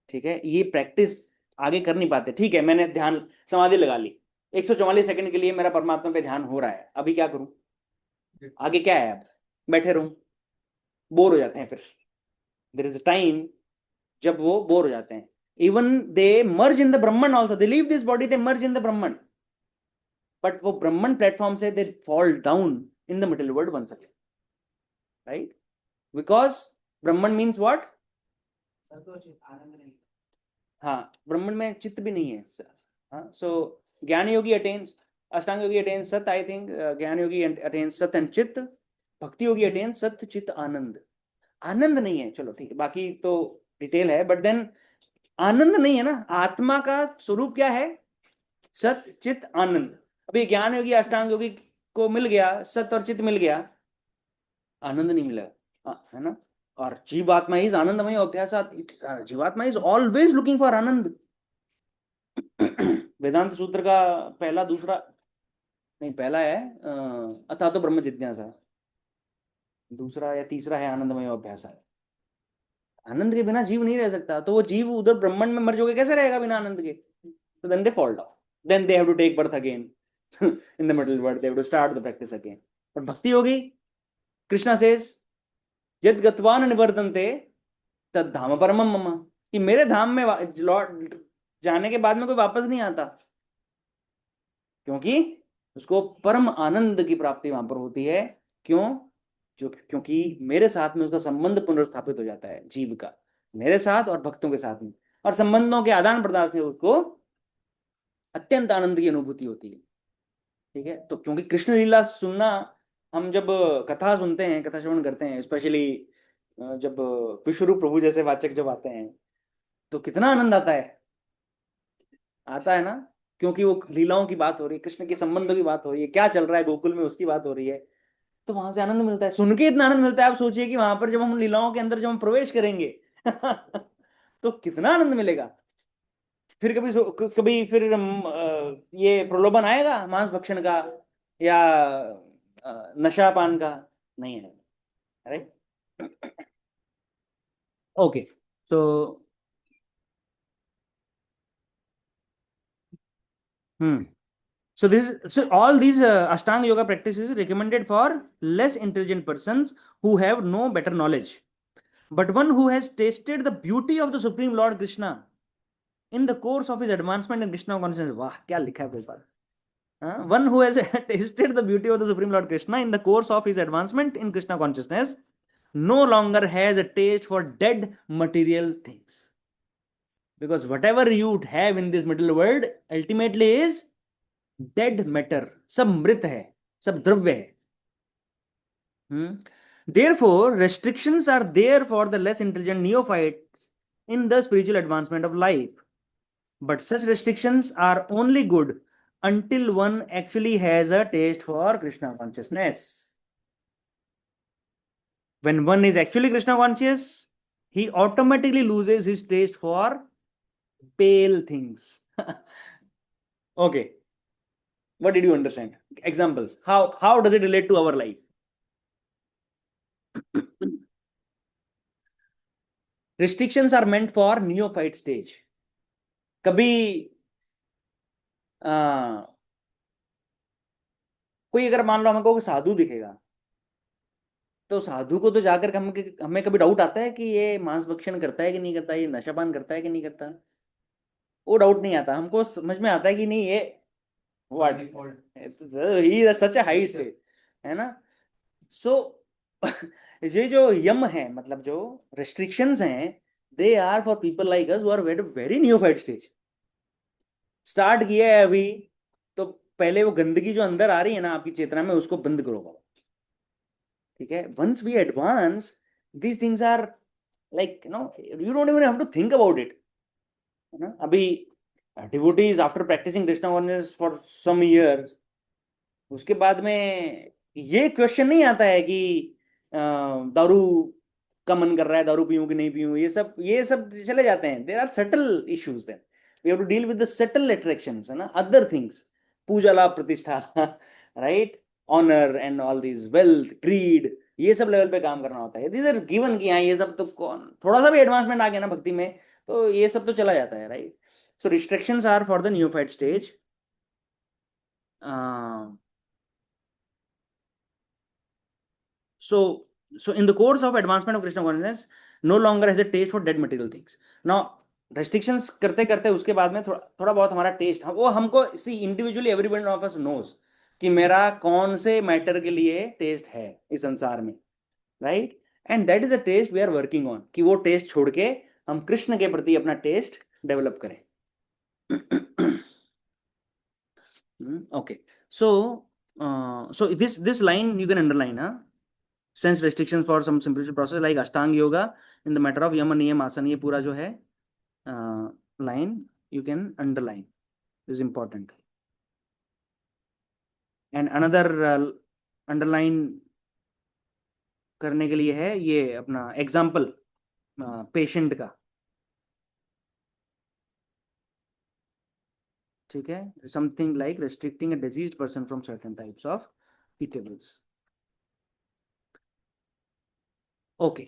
ठीक है, ये प्रैक्टिस आगे कर नहीं पाते। ठीक है, मैंने ध्यान समाधि लगा ली, 144 सेकंड के लिए मेरा परमात्मा पे ध्यान हो रहा है, अभी क्या करूं? आगे क्या है? अब बैठे रहूं? बोर हो जाते हैं फिर। देयर इज अ टाइम जब वो बोर हो जाते हैं। Even they merge in the Brahman also, they leave this body, they merge in the Brahman, but वो ब्रह्मन प्लेटफॉर्म से they fall down in the middle world once again, right? Because Brahman means what? आनंद नहीं। हाँ, ब्रह्मन में चित्त भी नहीं है। हाँ, सो ज्ञान योगी अटेन्स, अष्टांग योगी अटेन्स सत, आई थिंक ज्ञान योगी अटेन्स सत एंड चित्त, भक्ति योगी अटेन्स सत चित्त आनंद। आनंद नहीं है, चलो ठीक है, बाकी तो डिटेल है, बट देन आनंद नहीं है ना। आत्मा का स्वरूप क्या है? सत चित आनंद। अभी ज्ञान योगी अष्टांग योगी को मिल गया, सत और चित मिल गया, आनंद नहीं मिला, है ना? और जीवात्मा इज आनंदमय अभ्यासात, जीवात्मा इज ऑलवेज लुकिंग फॉर आनंद। वेदांत सूत्र का पहला दूसरा नहीं, पहला है अथा तो ब्रह्म जिज्ञासा, दूसरा या तीसरा है आनंदमय अभ्यास। आनंद के बिना जीव नहीं रह सकता, तो वो जीव उधर ब्रह्मांड में मर जाओगे, कैसे रहेगा बिना आनंद के? तो then they fall down, then they have to take birth again in the middle world, they have to start the practice again. पर भक्ति होगी, कृष्णा सेज यद गत्वान निवर्तन्ते तद धाम परमम मम, कि मेरे धाम में लौट जाने के बाद में कोई वापस नहीं आता, क्योंकि उसको परम आनंद की प्राप्ति वहां पर होती है। क्यों? क्योंकि मेरे साथ में उसका संबंध पुनर्स्थापित हो जाता है, जीव का मेरे साथ और भक्तों के साथ में, और संबंधों के आदान प्रदान से उसको अत्यंत आनंद की अनुभूति होती है। ठीक है, तो क्योंकि कृष्ण लीला सुनना, हम जब कथा सुनते हैं, कथा श्रवण करते हैं, स्पेशली जब विश्वरूप प्रभु जैसे वाचक जब आते हैं, तो कितना आनंद आता है ना, क्योंकि वो लीलाओं की बात हो रही है, कृष्ण के संबंधों की बात हो रही है, क्या चल रहा है गोकुल में उसकी बात हो रही है, तो वहां से आनंद मिलता है। सुन के इतना आनंद मिलता है, आप सोचिए कि वहां पर जब हम लीलाओं के अंदर जब हम प्रवेश करेंगे तो कितना आनंद मिलेगा। फिर कभी फिर ये प्रलोभन आएगा मांस भक्षण का या नशा पान का? नहीं है, राइट? ओके, तो so all these Ashtanga yoga practices recommended for less intelligent persons who have no better knowledge, but one who has tasted the beauty of the Supreme Lord Krishna in the course of his advancement in Krishna consciousness. वाह, क्या लिखा है Prabhupada. One who has tasted the beauty of the Supreme Lord Krishna in the course of his advancement in Krishna consciousness no longer has a taste for dead material things, because whatever you have in this middle world ultimately is dead matter, सब मृत है, सब द्रव्य है। Therefore, restrictions are there for the less intelligent neophytes in the spiritual advancement of life, but such restrictions are only good until one actually has a taste for Krishna consciousness. When one is actually Krishna conscious, he automatically loses his taste for pale things. Okay, what did you understand? Examples. How does it relate to our life? Restrictions are meant for neophyte stage. कभी कोई अगर मान लो हमको कोई साधु दिखेगा, तो साधु को तो जाकर के हमें कभी डाउट आता है कि ये मांस भक्षण करता है कि नहीं करता, ये नशापान करता है कि नहीं करता? वो डाउट नहीं आता, हमको समझ में आता है कि नहीं ये what he is such a high stage, है ना? सो ये जो यम है, मतलब जो रेस्ट्रिक्शंस हैं, they are for people like us who are very very neophyte stage. Start किया है अभी, तो पहले वो गंदगी जो अंदर आ रही है ना आपकी चेतना में, उसको बंद करो बाबा, ठीक है? Once we advance, these things are like you don't even have to think about it, है ना? अभी devotees after practising Krishna consciousness for some years, उसके बाद में ये क्वेश्चन नहीं आता है कि दारू का मन कर रहा है, दारू पीऊं कि नहीं पीऊं, ये सब चले जाते हैं। There are subtle issues, then we have to deal with the subtle attractions, है ना, अदर थिंग्स, पूजा लाभ प्रतिष्ठा, right, honour and all these, wealth, greed, ये सब लेवल पे काम करना होता है। दीज आर गिवन कि हाँ ये सब तो कौन, थोड़ा सा भी एडवांसमेंट आ गया ना भक्ति में, तो ये सब तो चला जाता है, right? So restrictions are for the neophyte stage. So in the course of advancement of Krishna consciousness, no longer has a taste for dead material things. Now restrictions करते करते उसके बाद में थोड़ा बहुत हमारा टेस्ट, वो हमको see individually everyone of us knows कि मेरा कौन से मैटर के लिए टेस्ट है इस संसार में, right? And that is a taste we are working on, कि वो टेस्ट छोड़ के हम कृष्ण के प्रति अपना टेस्ट डेवलप करें. Okay, so this line you can underline, huh? Sense restrictions for some simple process like Ashtanga yoga in the matter of yama niyam asana, ये पूरा जो है line you can underline, is important. And another underline करने के लिए है ये अपना एग्जाम्पल पेशेंट का, ठीक है? Something like restricting a diseased person from certain types of eatables. Okay.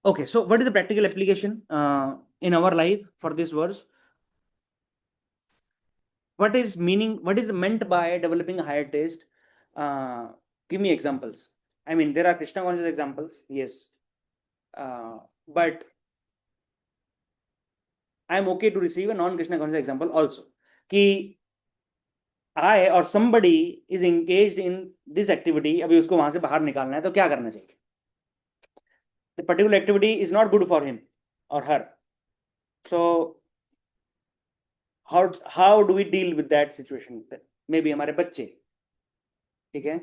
Okay, so what is the practical application in our life for this verse? What is meant by developing a higher taste? Give me examples. I mean, there are Krishna conscious examples, yes, but I am okay to receive a non-Krishna conscious example also. Ki I or somebody is engaged in this activity, अभी उसको वहां से बाहर निकालना है, तो क्या करना चाहिए? The particular activity is not good for him or her. So how do we deal with that situation? Maybe हमारे बच्चे, ठीक है,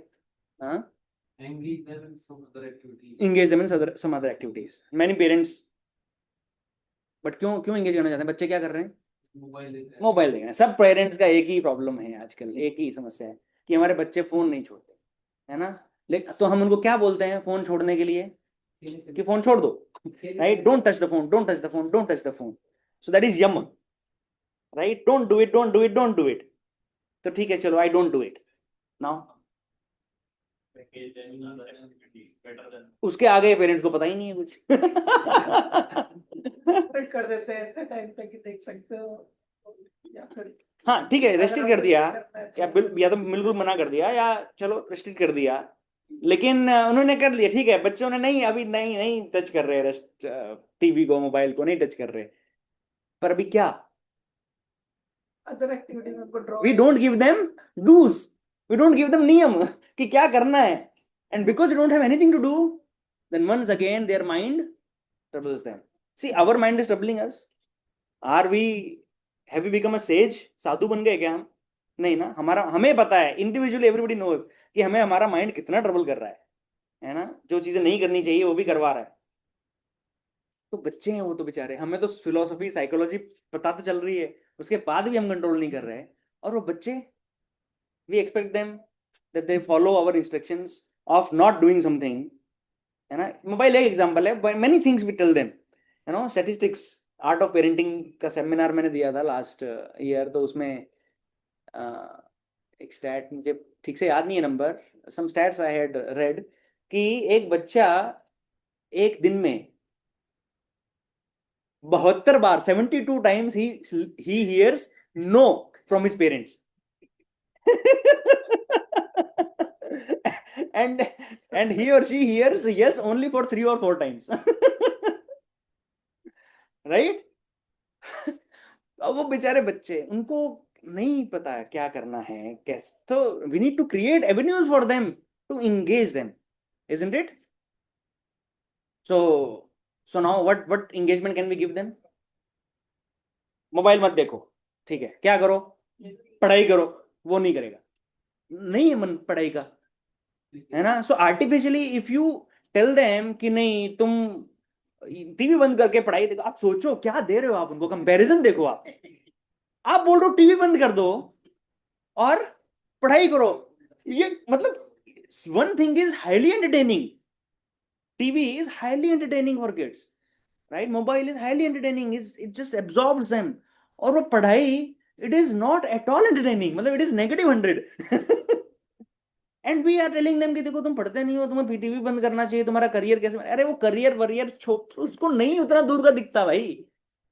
हाँ, engage them in some other activities. Many parents, but क्यों engage करना चाहते हैं? बच्चे क्या कर रहे हैं? मोबाइल देख रहे हैं. सब पेरेंट्स का एक ही प्रॉब्लम है आजकल, एक ही समस्या है कि हमारे बच्चे फोन नहीं छोड़ते, है ना? लेकिन तो हम उनको क्या बोलते हैं फोन छोड़ने के लिए? कि फोन छोड़ दो, right? Don't touch the phone, don't touch the phone, don't touch the phone. So that is यम, right? Don't do it, don't do it, don't do it. तो ठीक है, चलो I don't do it now. उसके आगे पेरेंट्स को पता ही नहीं है कुछ. कर देते हैं इतने टाइम तक कि देख सकते हो, या फिर हाँ ठीक है, रेस्ट्रिक्ट कर दिया, या तो बिल्कुल मना कर दिया, या चलो रेस्ट्रिक्ट कर दिया, लेकिन उन्होंने कर लिया, ठीक है, बच्चों ने नहीं, अभी नहीं टच कर रहे, टीवी को, मोबाइल को नहीं टच कर रहे, पर अभी क्या? अदर एक्टिविटी में draw, we don't give them do's, we don't give them नियम कि क्या करना है, and because you don't have anything to do, then once again their mind troubles them. See our mind is troubling us. Are we, have we become a sage? साधु बन गए क्या हम? नहीं ना. हमें पता है, इंडिविजुअली एवरीबॉडी नोज कि हमें हमारा माइंड कितना ट्रबल कर रहा है ना? जो चीजें नहीं करनी चाहिए वो भी करवा रहा है. तो बच्चे हैं वो तो बेचारे, हमें तो फिलोसफी साइकोलॉजी पता तो चल रही है, उसके बाद भी हम कंट्रोल नहीं कर रहे हैं. और वो बच्चे, we expect them that they follow our instructions of not doing something, है ना? मोबाइल एक एग्जांपल है, many things we tell them, you know. Statistics, art of parenting का सेमिनार मैंने दिया था लास्ट ईयर, तो उसमें एक स्टैट मुझे ठीक से याद नहीं है number, some stats I had read, कि एक बच्चा एक दिन में 72 बार, 72 times he hears no from his parents. and he or she hears yes only for 3 or 4 times. Right? अब वो बेचारे बच्चे, उनको नहीं पता क्या करना है, कैसे, तो we need to create avenues for them to engage them, isn't it? So now what engagement can we give them? Mobile मत देखो, ठीक है, क्या करो, पढ़ाई करो, वो नहीं करेगा, नहीं है मन पढ़ाई का, है ना? So artificially if you tell them कि नहीं तुम टीवी बंद करके पढ़ाई देखो, आप सोचो क्या दे रहे हो आप उनको, कंपैरिजन देखो, आप बोल रहे हो टीवी बंद कर दो और पढ़ाई करो, ये मतलब one thing is highly entertaining, TV is highly entertaining for kids, right? Mobile is highly entertaining, it just absorbs them, और वो पढ़ाई it is not at all entertaining, मतलब it is -100. And we are telling them कि देखो तुम पढ़ते नहीं हो, तुम्हें पीटीवी बंद करना चाहिए, तुम्हारा करियर कैसे, अरे वो करियर वरियर उसको नहीं उतना दूर का दिखता भाई,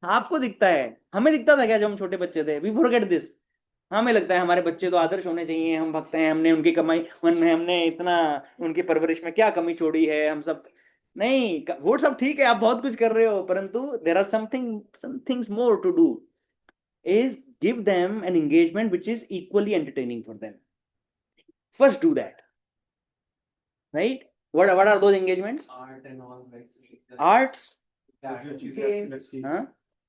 आपको दिखता है, हमें दिखता था क्या जब हम छोटे बच्चे थे? We forget this. हमें लगता है हमारे बच्चे तो आदर्श होने चाहिए, हम भगते हैं, हमने उनकी कमाई, हमने इतना उनकी परवरिश में क्या कमी छोड़ी है, हम सब नहीं, वो सब ठीक है, आप बहुत कुछ कर रहे हो, परंतु there are some things more to do, is give them an engagement which is equally entertaining for them. First do that, right? What are those engagements? Art and all, like Arts, जो चीजें अच्छी लगती हैं, huh?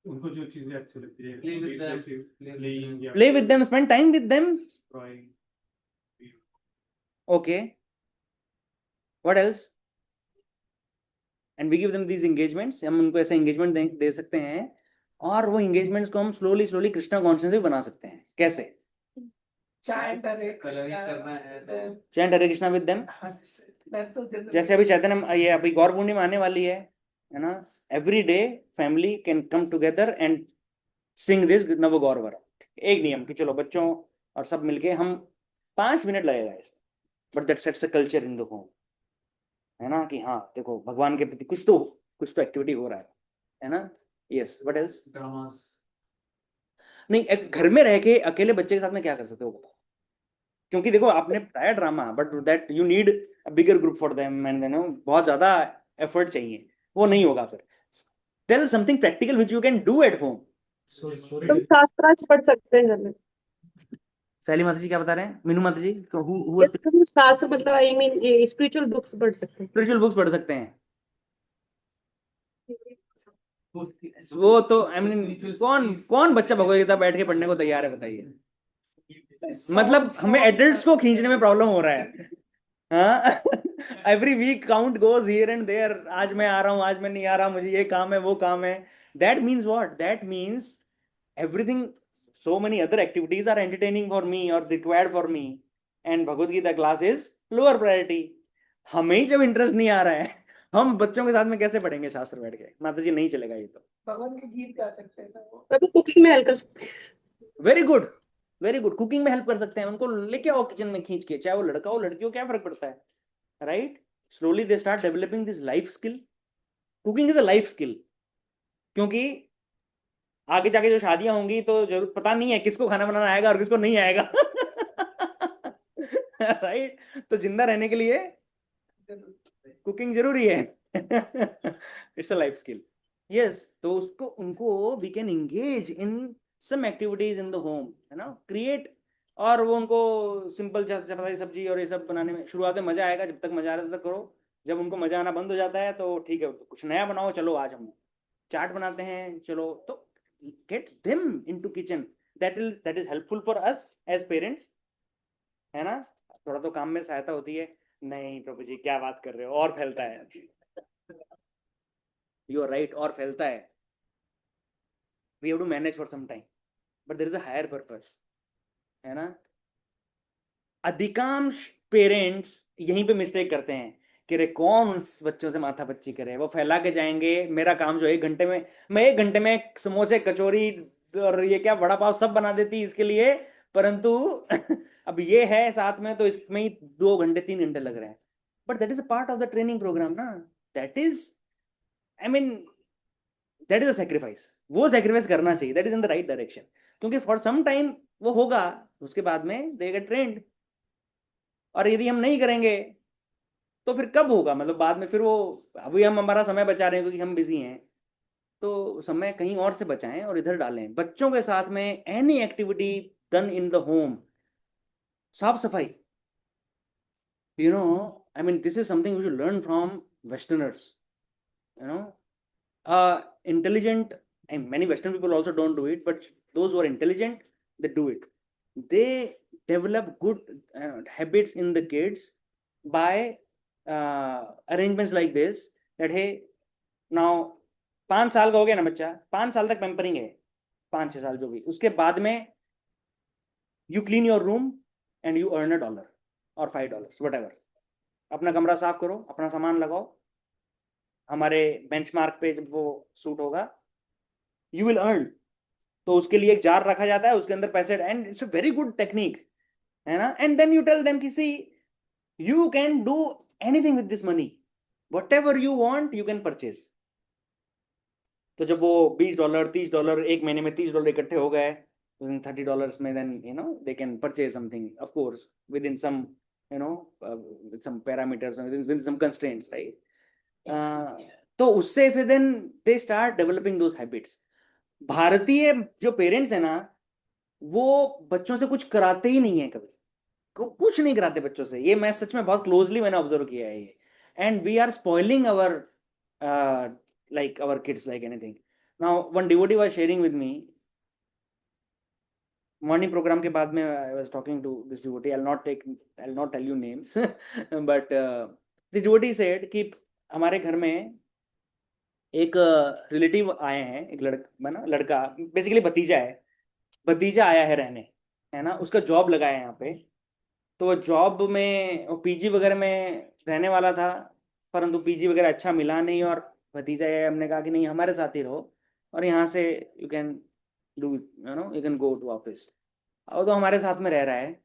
उनको जो चीजें अच्छी लगती है, Play with them. playing या Play with them, spend time with them. drawing. Okay. What else? And we give them these engagements. हम उनको ऐसे engagement दे सकते हैं, और वो engagements को हम slowly कृष्णा कॉन्शियस भी बना सकते हैं. कैसे? chant Hare कलरिंग Krishna करना है with तो them. Chant Hare Krishna with them. हाँ, मैं तो generally- जैसे अभी चैतन्य, ये अभी गौर पूर्णिमा आने वाली है ना? Every day family can come together and Singh this नव गौरवर. एक नियम कि चलो बच्चों और सब मिलके हम 5 मिनट लगेगा इसमें, but that sets a culture in the home, है ना? कि हाँ देखो भगवान के प्रति कुछ तो एक्टिविटी हो रहा है ना? Yes, what else? ड्रामास. नहीं, एक घर में रह के अकेले बच्चे के साथ में क्या कर सकते हो बताओ? क्योंकि देखो आपने बताया drama, but that you need a bigger group for them, and then बहुत ज्यादा एफर्ट चाहिए, वो नहीं होगा फिर. Tell something practical which you can do at home. तुम शास्त्रार्थ पढ़ सकते हैं घर में. सैली माता जी क्या बता रहे हैं? मीनू माता जी, Yes, तुम शास्त्र मतलब आई मीन स्पिरिचुअल बुक्स पढ़ सकते हैं. स्पिरिचुअल बुक्स पढ़ सकते हैं. वो तो आई मीन कौन बच्चा भगवद गीता बैठ के पढ़ने को तैयार है बताइए? मतलब हमें एडल्ट्स को खींचने में प्रॉब्लम हो रहा है. हाँ, every week count goes here and there, आज मैं आ रहा हूँ, आज मैं नहीं आ रहा, मुझे ये काम है, वो काम है. That means what? That means everything, so many other activities are entertaining for me or required for me, and Bhagavad Gita class is lower priority. हमें ही जब इंटरेस्ट नहीं आ रहा है, हम बच्चों के साथ में कैसे पढ़ेंगे शास्त्र बैठ के? माता जी नहीं चलेगा ये तो. भगवान के गीत गा सकते हैं ना वो. कभी कुकिंग में हेल्प कर सकते हैं. Very good, very good. Cooking में हेल्प कर सकते हैं, उनको लेके आओ किचन में खींच के, चाहे वो लड़का हो लड़की हो, क्या फर्क पड़ता है, right? Slowly they start developing this life skill. Cooking is a life skill, क्योंकि आगे जाके जो शादियां होंगी तो जरूर पता नहीं है किसको खाना बनाना आएगा और किसको नहीं आएगा. राइट? तो जिंदा रहने के लिए कुकिंग जरूरी है. It's a life skill. Yes, तो उसको उनको we can engage in some activities in the home, है ना? क्रिएट, और वो उनको सिंपल चपाती सब्जी और ये सब बनाने में शुरुआत में मजा आएगा, जब तक मजा आ रहा है तब तक करो. जब उनको मजा आना बंद हो जाता है तो ठीक है, कुछ नया बनाओ, चलो आज हम चाट बनाते हैं, चलो. तो get them into kitchen. that is helpful for us as parents, है ना? थोड़ा तो काम में सहायता होती है. नहीं प्रभु जी क्या बात कर रहे हो, और फैलता है. you are right, और फैलता है. we have to manage for some time, but there is a higher purpose, है ना? अधिकांश पेरेंट्स यहीं पे मिस्टेक करते हैं कि रे कौन उस बच्चों से माथा पच्ची करे, वो फैला के जाएंगे. मेरा काम जो 1 घंटे में, मैं 1 घंटे में समोसे, कचौरी और ये क्या बड़ा पाव सब बना देती इसके लिए, परंतु अब ये है साथ में, तो इसमें ही 2 घंटे 3 घंटे लग रहे हैं. But that is a part of the training program ना. That is, I mean, that is a sacrifice, वो सेक्रीफाइस करना चाहिए, that is in the right direction, क्योंकि फॉर सम टाइम वो होगा, उसके बाद में दे गेट ट्रेंड, और यदि हम नहीं करेंगे तो फिर कब होगा, मतलब बाद में फिर वो, अभी हम हमारा समय बचा रहे हैं क्योंकि हम बिजी हैं, तो समय कहीं और से बचाएं और इधर डालें बच्चों के साथ में, any activity done in the home, साफ सफाई, you know, I mean, this is something we should learn from Westerners, you know, intelligent, and many Western people also don't do it, but those who are intelligent, they do it. They develop good habits in the kids by arrangements like this, that hey, now 5 साल का हो गया ना बच्चा, 5 साल तक पैम्परिंग है, 5-6 साल जो भी, उसके बाद में you clean your room and you earn $1 और $5, whatever, अपना कमरा साफ करो, अपना सामान लगाओ, हमारे बेंचमार्क पे जब वो सूट होगा, यू विल अर्न। तो उसके लिए एक जार रखा जाता है, उसके अंदर पैसे, and it's a very good technique, है ना। And then you tell them कि see, you can do anything with this money, whatever you want you can purchase. तो जब वो $20, $30, एक महीने में $30 इकट्ठे हो गए, $30 में, then you know they can purchase something, of course within some, you know, with some parameters and within some constraints, right? तो उससे फिर then they start developing those habits. भारतीय जो पेरेंट्स है ना, वो बच्चों से कुछ कराते ही नहीं है, कभी कुछ नहीं कराते बच्चों से, ये मैं सच में बहुत क्लोजली मैंने ऑब्जर्व किया है ये, and we are spoiling our like our kids like anything. Now one devotee was sharing with me, morning program के बाद में I was talking to this devotee, I'll not tell you names but this devotee said कि हमारे घर में एक रिलेटिव आए हैं, एक लड़का, बेसिकली भतीजा है, भतीजा आया है रहने, है ना, उसका जॉब लगा है यहाँ पे, तो वो जॉब में पीजी वगैरह में रहने वाला था, परंतु पीजी वगैरह अच्छा मिला नहीं, और भतीजा ये, हमने कहा कि नहीं हमारे साथ ही रहो, और यहाँ से you can do, you know, you can go to office, और तो हमारे साथ में रह रहा है।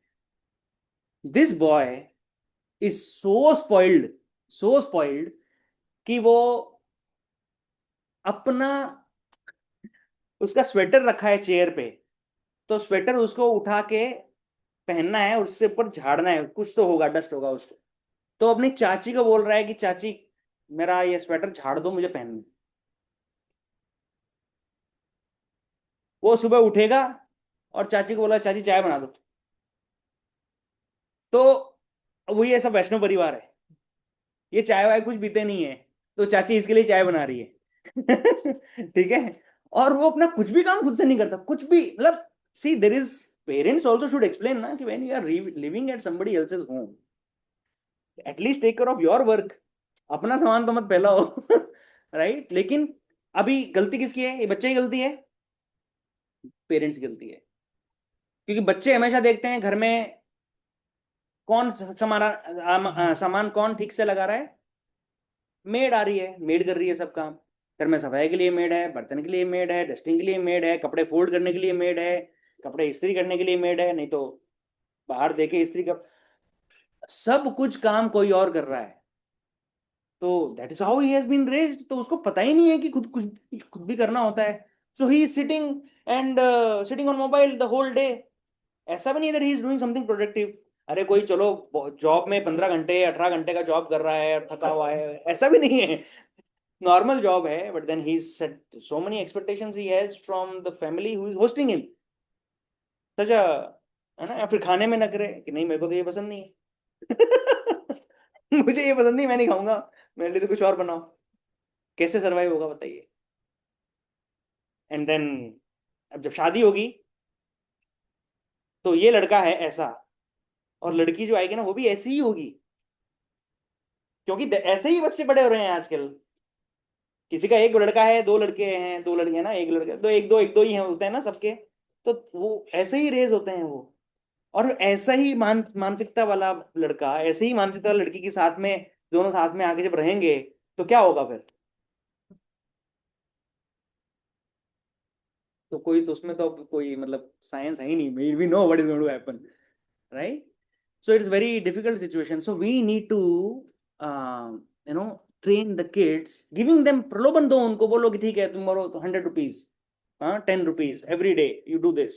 This boy is so spoiled कि वो अपना, उसका स्वेटर रखा है चेयर पे, तो स्वेटर उसको उठा के पहनना है, उससे ऊपर झाड़ना है, कुछ तो होगा, डस्ट होगा उसको, तो अपनी चाची को बोल रहा है कि चाची मेरा ये स्वेटर झाड़ दो, मुझे पहनना। वो सुबह उठेगा और चाची को बोला चाची चाय बना दो, तो वो ये सब वैष्णव परिवार है, ये चाय वाय कुछ पीते नहीं है, तो चाची इसके लिए चाय बना रही है ठीक है, और वो अपना कुछ भी काम खुद से नहीं करता, कुछ भी, मतलब see there is, parents also should explain ना कि when you are living at somebody else's home, at least take care of your work, अपना सामान तो मत फैलाओ राइट। लेकिन अभी गलती किसकी है, ये बच्चे की गलती है, पेरेंट्स की गलती है, क्योंकि बच्चे हमेशा देखते हैं घर में कौन सामान कौन ठीक से लगा रहा है, मेड आ रही है, मेड कर रही है सब काम, घर में सफाई के लिए मेड है, बर्तन के लिए मेड है, डस्टिंग के लिए मेड है, कपड़े फोल्ड करने के लिए मेड है, कपड़े इस्त्री करने के लिए मेड है, नहीं तो बाहर देके इस्त्री कर, सब कुछ काम कोई और कर रहा है, तो that is how he has been raised, तो उसको पता ही नहीं है कि खुद भी करना होता है, so he is sitting on mobile the whole day. ऐसा भी नहीं that he is doing something productive, अरे कोई चलो जॉब में 15 घंटे 18 घंटे का जॉब कर रहा है, थका हुआ है, ऐसा भी नहीं है, नॉर्मल जॉब है, but then he set so many expectations he has from the family who is hosting him, सचा, है ना। फिर खाने में नखरे कि नहीं मेरे को तो ये पसंद नहीं है मुझे ये पसंद नहीं, मैं नहीं खाऊंगा, मेरे लिए तो कुछ और बनाओ, कैसे सरवाइव होगा बताइए। एंड देन अब जब शादी होगी तो ये लड़का है ऐसा, और लड़की जो आएगी ना वो भी ऐसी ही होगी, क्योंकि ऐसे ही बच्चे बड़े हो रहे हैं आजकल, किसी का एक लड़का है, 2 लड़के हैं, 2 लड़कियां ना, एक लड़का, तो एक दो ही हैं होते हैं ना सबके, तो वो ऐसे ही रेज होते हैं वो, और ऐसा ही मानसिकता वाला लड़का, ऐसे ही मानसिकता वाला लड़की के साथ में, दोनों साथ में आगे जब रहेंगे तो क्या होगा फिर, तो कोई तो उसमें तो कोई मतलब साइंस है ही नहीं, we know what is going to happen, right. So it's very difficult situation, so we need to you know train the kids, giving them प्रलोभन दो उनको, बोलो कि ठीक है तुम्हारो तो 100 rupees, 10 rupees every day you do this,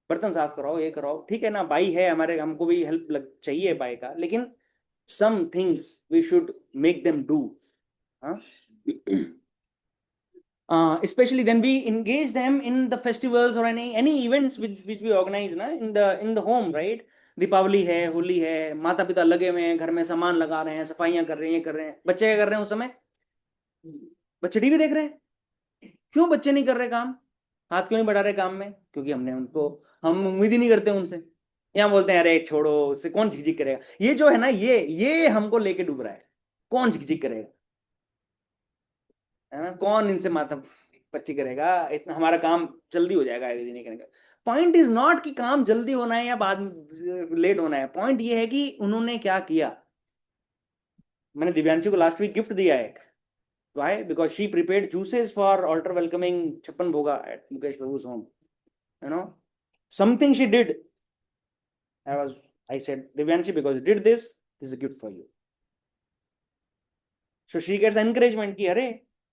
बर्तन साफ कराओ, ये कराओ, ठीक है ना, भाई है हमारे, हमको भी हेल्प चाहिए भाई का, लेकिन some things we should make them do. Especially then we engage them in the festivals or any events which we organize na in the home, right? Deepawali है, होली है, माता पिता लगे हुए हैं घर में, सामान लगा रहे हैं, सफाइयां कर रहे हैं, ये कर रहे हैं, बच्चे क्या कर रहे हैं उस समय? बच्चे टीवी देख रहे हैं। क्यों बच्चे नहीं कर रहे काम? हाथ क्यों नहीं बढ़ा रहे काम में? क्योंकि हम उम्मीद ही नहीं करते उनसे, या बोलते हैं अरे छोड़ो, उससे कौन झिकझिक करेगा। ये जो है ना, ये हमको लेके डूब रहा है, कौन झिकझिक करेगा, है ना, कौन इनसे माथा पच्ची करेगा, इतना हमारा काम जल्दी हो जाएगा यदि नहीं करेंगे। पॉइंट इज नॉट कि काम जल्दी होना है या बाद लेट होना है, पॉइंट ये है कि उन्होंने क्या किया। मैंने दिव्यांशी को लास्ट वीक गिफ्ट दिया है, why? Because she prepared juices for altar welcoming Chappan Bhoga at Mukesh Prabhu's home. You know, something she did. I said, Divyanshi, because you did this is a gift for you. So she gets encouragement ki, "Arey,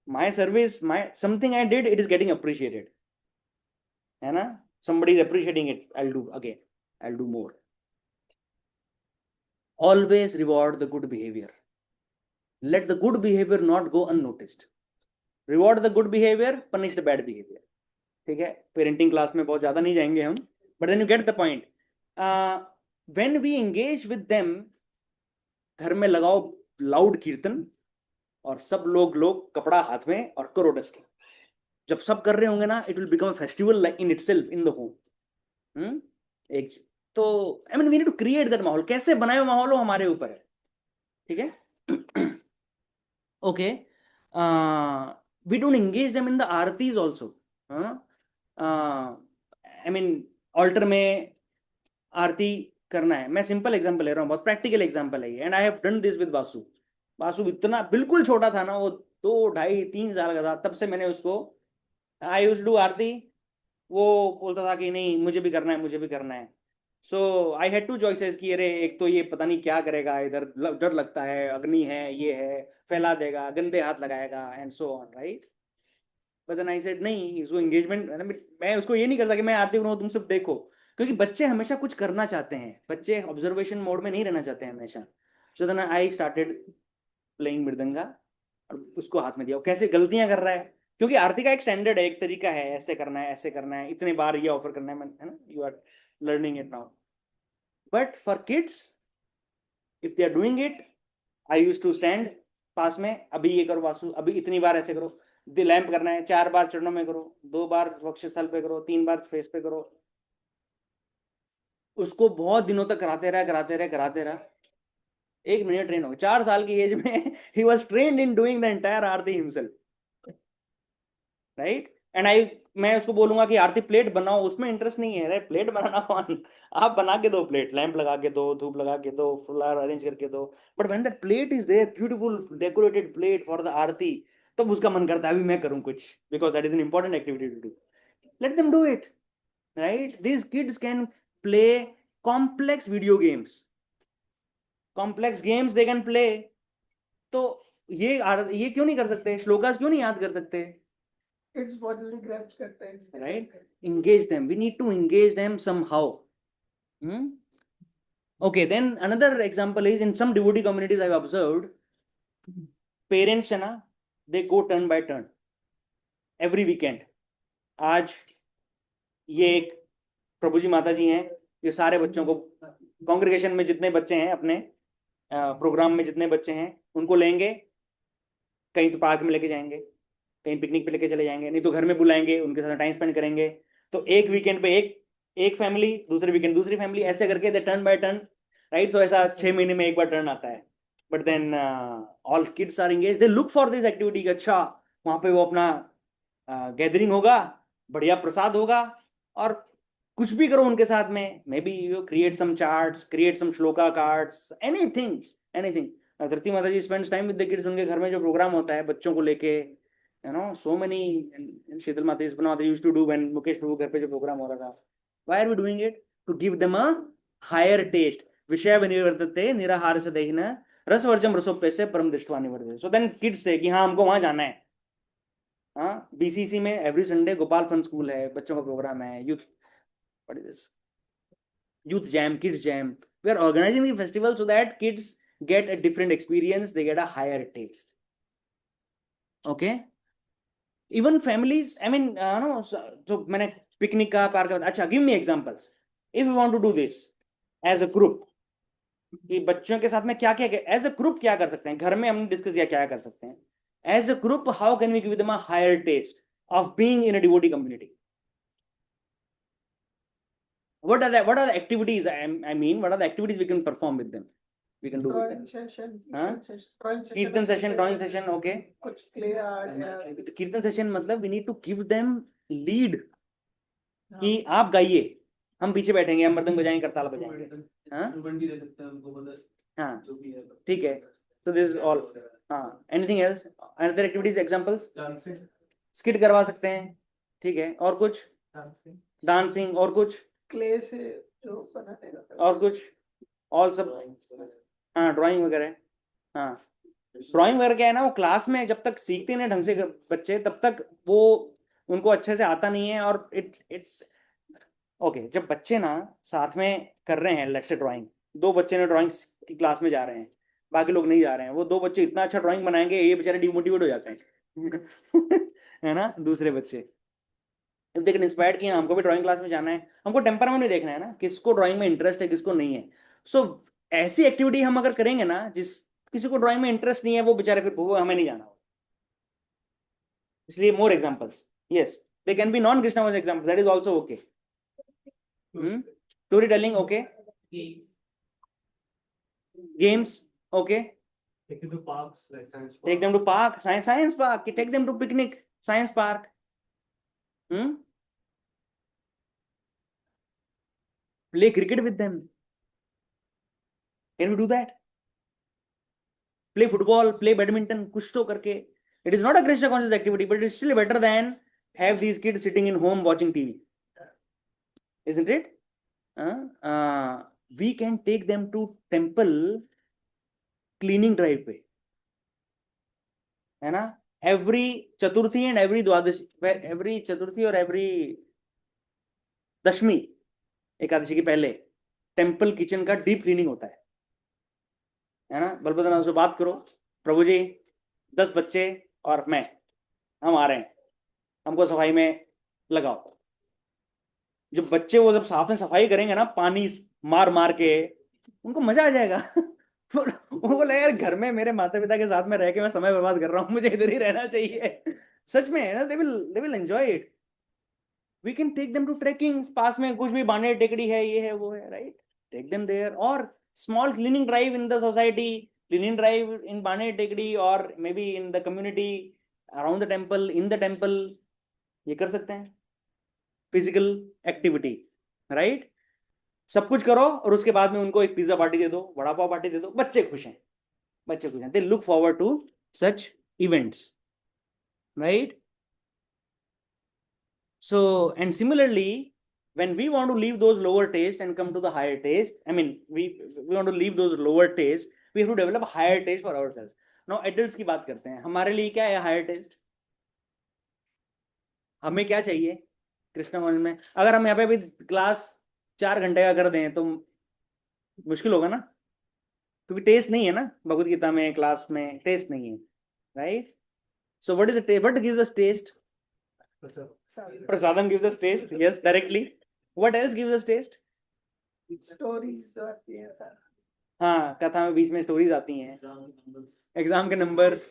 my service, something I did, it is getting appreciated." है ना? Somebody is appreciating it. I'll do again. I'll do more. Always reward the good behavior. Let the good behavior not go unnoticed. Reward the good behavior, punish the bad behavior. ठीक है, पेरेंटिंग क्लास में बहुत ज्यादा नहीं जाएंगे हम, but then you get the point. When we engage with them, घर में लगाओ लाउड कीर्तन और सब लोग कपड़ा हाथ में और करो डस्टिंग। जब सब कर रहे होंगे ना, it will become a festival in itself in the home. एक तो I mean we need to create that माहौल। कैसे बनाए माहौल वो हमारे ऊपर है, ठीक है। Okay, we don't engage them in the aartis also. I mean altar में आरती करना है, मैं सिंपल एग्जांपल ले रहा हूँ, बहुत प्रैक्टिकल एग्जांपल है ये, and I have done this with Vasu इतना बिल्कुल छोटा था ना, वो 2, 2.5, 3 साल का था, तब से मैंने उसको, आई यूज्ड टू आरती, वो बोलता था कि नहीं मुझे भी करना है। सो आई हैड 2 चॉइसेस कि अरे एक तो ये पता नहीं क्या करेगा, इधर डर लगता है, अग्नि है, ये है, फैला देगा, गंदे हाथ लगाएगा, and so on, right. But then I said नहीं, उसको एंगेजमेंट, मैं उसको ये नहीं करता कि मैं आरती बनाऊं तुम सब देखो, क्योंकि बच्चे हमेशा कुछ करना चाहते हैं, बच्चे ऑब्जर्वेशन मोड में नहीं रहना चाहते हैं हमेशा। So then I started playing mridanga और उसको हाथ में दिया। कैसे गलतियां कर रहा है, क्योंकि आरती का एक स्टैंडर्ड है, एक तरीका है, ऐसे करना है, इतने बार ये ऑफर करना है ना, you are learning it now. But for kids, if they are doing it, I used to stand पास में, अभी ये करो वासु, अभी इतनी बार ऐसे करो, लैंप करना है, 4 बार चरणों में करो, 2 बार वक्षस्थल पे करो, 3 बार फेस पे करो। उसको बहुत दिनों तक कराते रहा। 1 महीने ट्रेन हो गया, 4 साल की एज में he was trained in doing the entire Aarti himself, right? And मैं उसको बोलूंगा कि आरती प्लेट बनाओ, उसमें इंटरेस्ट नहीं है, प्लेट बनाना कौन, आप बना के दो प्लेट, लैंप लगा के दो, धूप लगा के दो, फ्लावर अरेंज करके दो, but when that plate is there, beautiful decorated plate for the aarti, तब उसका मन करता है अभी मैं करूं कुछ, because that is an important activity to do. Let them do it, right? These kids can play complex video games, complex games they can play. तो ये क्यों नहीं कर सकते, श्लोकास क्यों नहीं याद कर सकते? Kids बहुत जल्दी grasp करते हैं, right? Engage them, we need to engage them somehow. Okay, then another example is in some devotee communities I've observed, parents है ना, they go turn by turn every weekend. आज ये एक प्रभु जी माता जी हैं, ये सारे बच्चों को, कॉन्ग्रेगेशन में जितने बच्चे हैं, अपने प्रोग्राम में जितने बच्चे हैं, उनको लेंगे, कहीं तो पार्क में लेके जाएंगे, कहीं पिकनिक पे लेके चले जाएंगे, नहीं तो घर में बुलाएंगे, उनके साथ टाइम स्पेंड करेंगे। तो एक वीकेंड पे एक फैमिली, दूसरे वीकेंड दूसरी फैमिली, ऐसे करके they turn by turn, right? So ऐसा 6 महीने में एक बार टर्न आता है। But then all kids are engage, they look for this activity. अच्छा, वहां पे वो अपना गैदरिंग होगा, बढ़िया प्रसाद होगा, और कुछ भी करो उनके साथ में, may be you create some charts, create some shloka cards, anything. Dharti Mata ji spends time with the kids, उनके घर में जो प्रोग्राम होता है बच्चों को लेके, you know, so many, and Sheetal Mata used to do when Mukesh Prabhu घर पे जो प्रोग्राम हो रहा था। Why are we doing it? To give them a higher taste. विषय विनिवर्तते निराहार सदेहिन रसवर्जम रसोप्यस्य परम दृष्ट्वा निवर्तते। सो देन किड्स से कि हाँ हमको वहां जाना है। हाँ, बीसीसी में every Sunday Gopal fun school है, बच्चों का प्रोग्राम है, youth what is this, youth jam, kids jam. We are organizing the festival so that kids get a different experience, they get a higher taste. Okay, even families, I mean no, so मैंने पिकनिक का पार्क का, अच्छा give me examples if you want to do this as a group, कि बच्चों के साथ में क्या क्या एज अ ग्रुप क्या कर सकते हैं, घर में हमने डिस्कस किया क्या कर सकते हैं, as a group how can we give them a higher taste of being in a devotee community. What are the activities? I mean, what are the activities we can perform with them? We can do with them. Drawing session, हाँ? कीर्तन session, ड्राइंग सेशन, ओके. कुछ play art या कीर्तन सेशन मतलब we need to give them lead कि आप गाइए, हम पीछे बैठेंगे, हम मृदंग बजाएंगे, करताल बजाएंगे. हाँ, भी दे सकते हैं उनको, मतलब हाँ, जो भी है. ठीक है. So this is all. हाँ, anything else? Other activities, examples? Dancing, skit करवा सकते हैं, ठीक है. और कुछ? Dancing, dancing. और कुछ? clay से जो बनाने का. और कुछ? ऑल सब. हाँ, ड्राइंग वगैरह. हाँ, ड्राइंग वगैरह क्या है ना, वो क्लास में जब तक सीखते नहीं ढंग से बच्चे, तब तक वो उनको अच्छे से आता नहीं है. और इट ओके, जब बच्चे ना साथ में कर रहे हैं, लेट्स से ड्राइंग, दो बच्चे ने ड्राइंग की क्लास में जा रहे हैं, बाकी लोग नहीं जा रहे हैं, वो दो बच्चे इतना अच्छा ड्राइंग बनाएंगे, ये बेचारे डिमोटिवेट हो जाते हैं है ना, दूसरे बच्चे लेकिन इंस्पायर्ड किया, हमको भी ड्राइंग क्लास में जाना है, हमको टेम्परामेंट नहीं देखना है ना, किसको ड्राइंग में इंटरेस्ट है किसको नहीं है. सो ऐसी एक्टिविटी हम अगर करेंगे ना, जिस किसी को ड्राइंग में इंटरेस्ट नहीं है, वो बेचारे फिर वो हमें नहीं जाना. इसलिए more examples, yes, they can be non Krishna was example, that is also okay. Story telling, okay. Games, okay. take it to parks like science park. Take them to park, science park, take them to picnic, science park. Play cricket with them. Can we do that? Play football, play badminton, kuch to karke. It is not a Krishna conscious activity, but it is still better than have these kids sitting in home watching TV. Isn't it? We can take them to temple cleaning drive पे, है ना. Every Chaturthi and every Dwadashi, every चतुर्थी और every दशमी एकादशी के पहले टेम्पल किचन का डीप क्लीनिंग होता है ना. बलभद्र नाथ से बात करो, प्रभु जी 10 बच्चे और मैं, हम आ रहे हैं, हमको सफाई में लगाओ. जब बच्चे वो जब साफ में सफाई करेंगे ना, पानी मार मार के, उनको मजा आ जाएगा. वो लगेगा यार घर में मेरे माता पिता के साथ में रह के मैं समय बर्बाद कर रहा हूँ, मुझे इधर ही रहना चाहिए. सच में है ना, they will enjoy it. We can take them to trekking, पास में कुछ भी बानेर टेकड़ी है, ये है वो है, राइट, टेक देम देयर. और small cleaning drive in the society, cleaning drive in Baner Tekdi और may be in the community around the temple, in the temple, ये कर सकते हैं. Physical activity, right. सब कुछ करो और उसके बाद में उनको एक पिज्जा पार्टी दे दो, वड़ा पाव पार्टी दे दो, बच्चे खुश हैं, बच्चे खुश हैं. They look forward to such events, right. So, and similarly, when we want to leave those lower taste and come to the higher taste, I mean, we want to leave those lower taste, we have to develop a higher taste for ourselves. Now, adults की बात करते हैं, हमारे लिए क्या है higher taste? हमें क्या चाहिए कृष्णा कॉन्शियस में? अगर हम यहाँ पे भी क्लास 4 घंटे का कर दें तो मुश्किल होगा ना, क्योंकि टेस्ट नहीं है ना, भगवत गीता में क्लास में टेस्ट नहीं है, right. So what is the taste? What gives us taste? Prasadam gives us taste, yes, directly. What else gives us taste? stories जो आती हैं सर. हाँ, कथा में बीच में स्टोरीज आती हैं, एग्जाम के नंबर्स.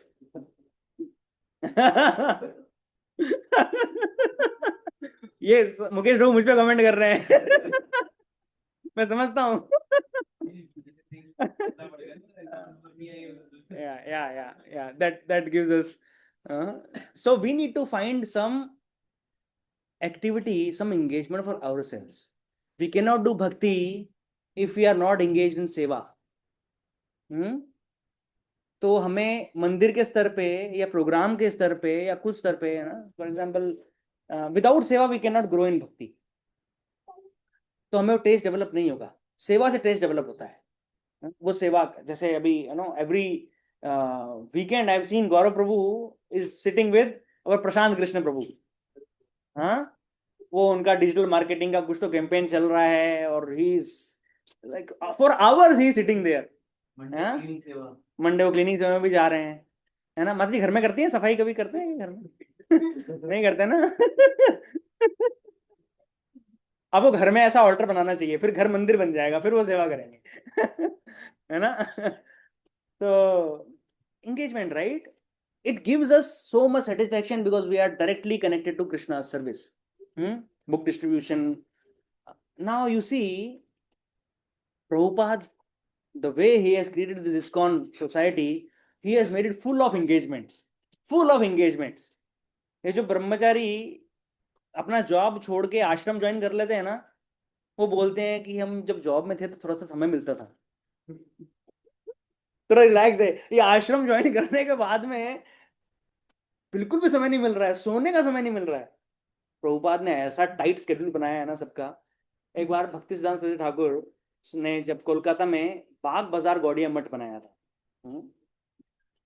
ये मुकेश लोग मुझ पे कमेंट कर रहे हैं. मैं समझता हूँ. yeah, that gives us so we need to find some activity, some engagement for ourselves. We cannot do bhakti if we are not engaged in seva. तो हमें मंदिर के स्तर पे या प्रोग्राम के स्तर पे या कुछ स्तर पे, है ना, for example without seva we can not grow in bhakti. तो हमें वो टेस्ट डेवलप नहीं होगा, सेवा से टेस्ट डेवलप होता है. वो सेवा, जैसे अभी every weekend I have seen Gaurav Prabhu is sitting with और प्रशांत कृष्ण प्रभु। हाँ, वो उनका डिजिटल मार्केटिंग का कुछ तो कैंपेन चल रहा है और he is like for hours he sitting there. Monday को क्लीनिंग सेवा में भी जा रहे हैं, है ना। माता जी घर में करती हैं सफाई, कभी करते हैं घर में? नहीं करते ना। अब वो घर में ऐसा ऑल्टर बनाना चाहिए, फिर घर मंदिर बन जाएगा, फिर वो सेवा करेंगे। है ना। तो engagement, right? It gives us so much satisfaction because we are directly connected to Krishna's service. Book distribution. Now you see, Prabhupada, the way he has created this ISKCON society, he has made it full of engagements. Full of engagements. ये जो ब्रह्मचारी अपना जॉब छोड़ के आश्रम ज्वाइन कर लेते हैं ना, वो बोलते हैं कि हम जब जॉब में थे तो थोड़ा सा समय मिलता था, थोड़ा रिलैक्स है। ये आश्रम ज्वाइन करने के बाद में बिल्कुल भी समय नहीं मिल रहा है, सोने का समय नहीं मिल रहा है। प्रभुपाद ने ऐसा टाइट स्केड्यूल बनाया है ना सबका। एक बार भक्ति सिद्धांत सरस्वती ठाकुर ने जब कोलकाता में बाग बाजार गौड़िया मठ बनाया था,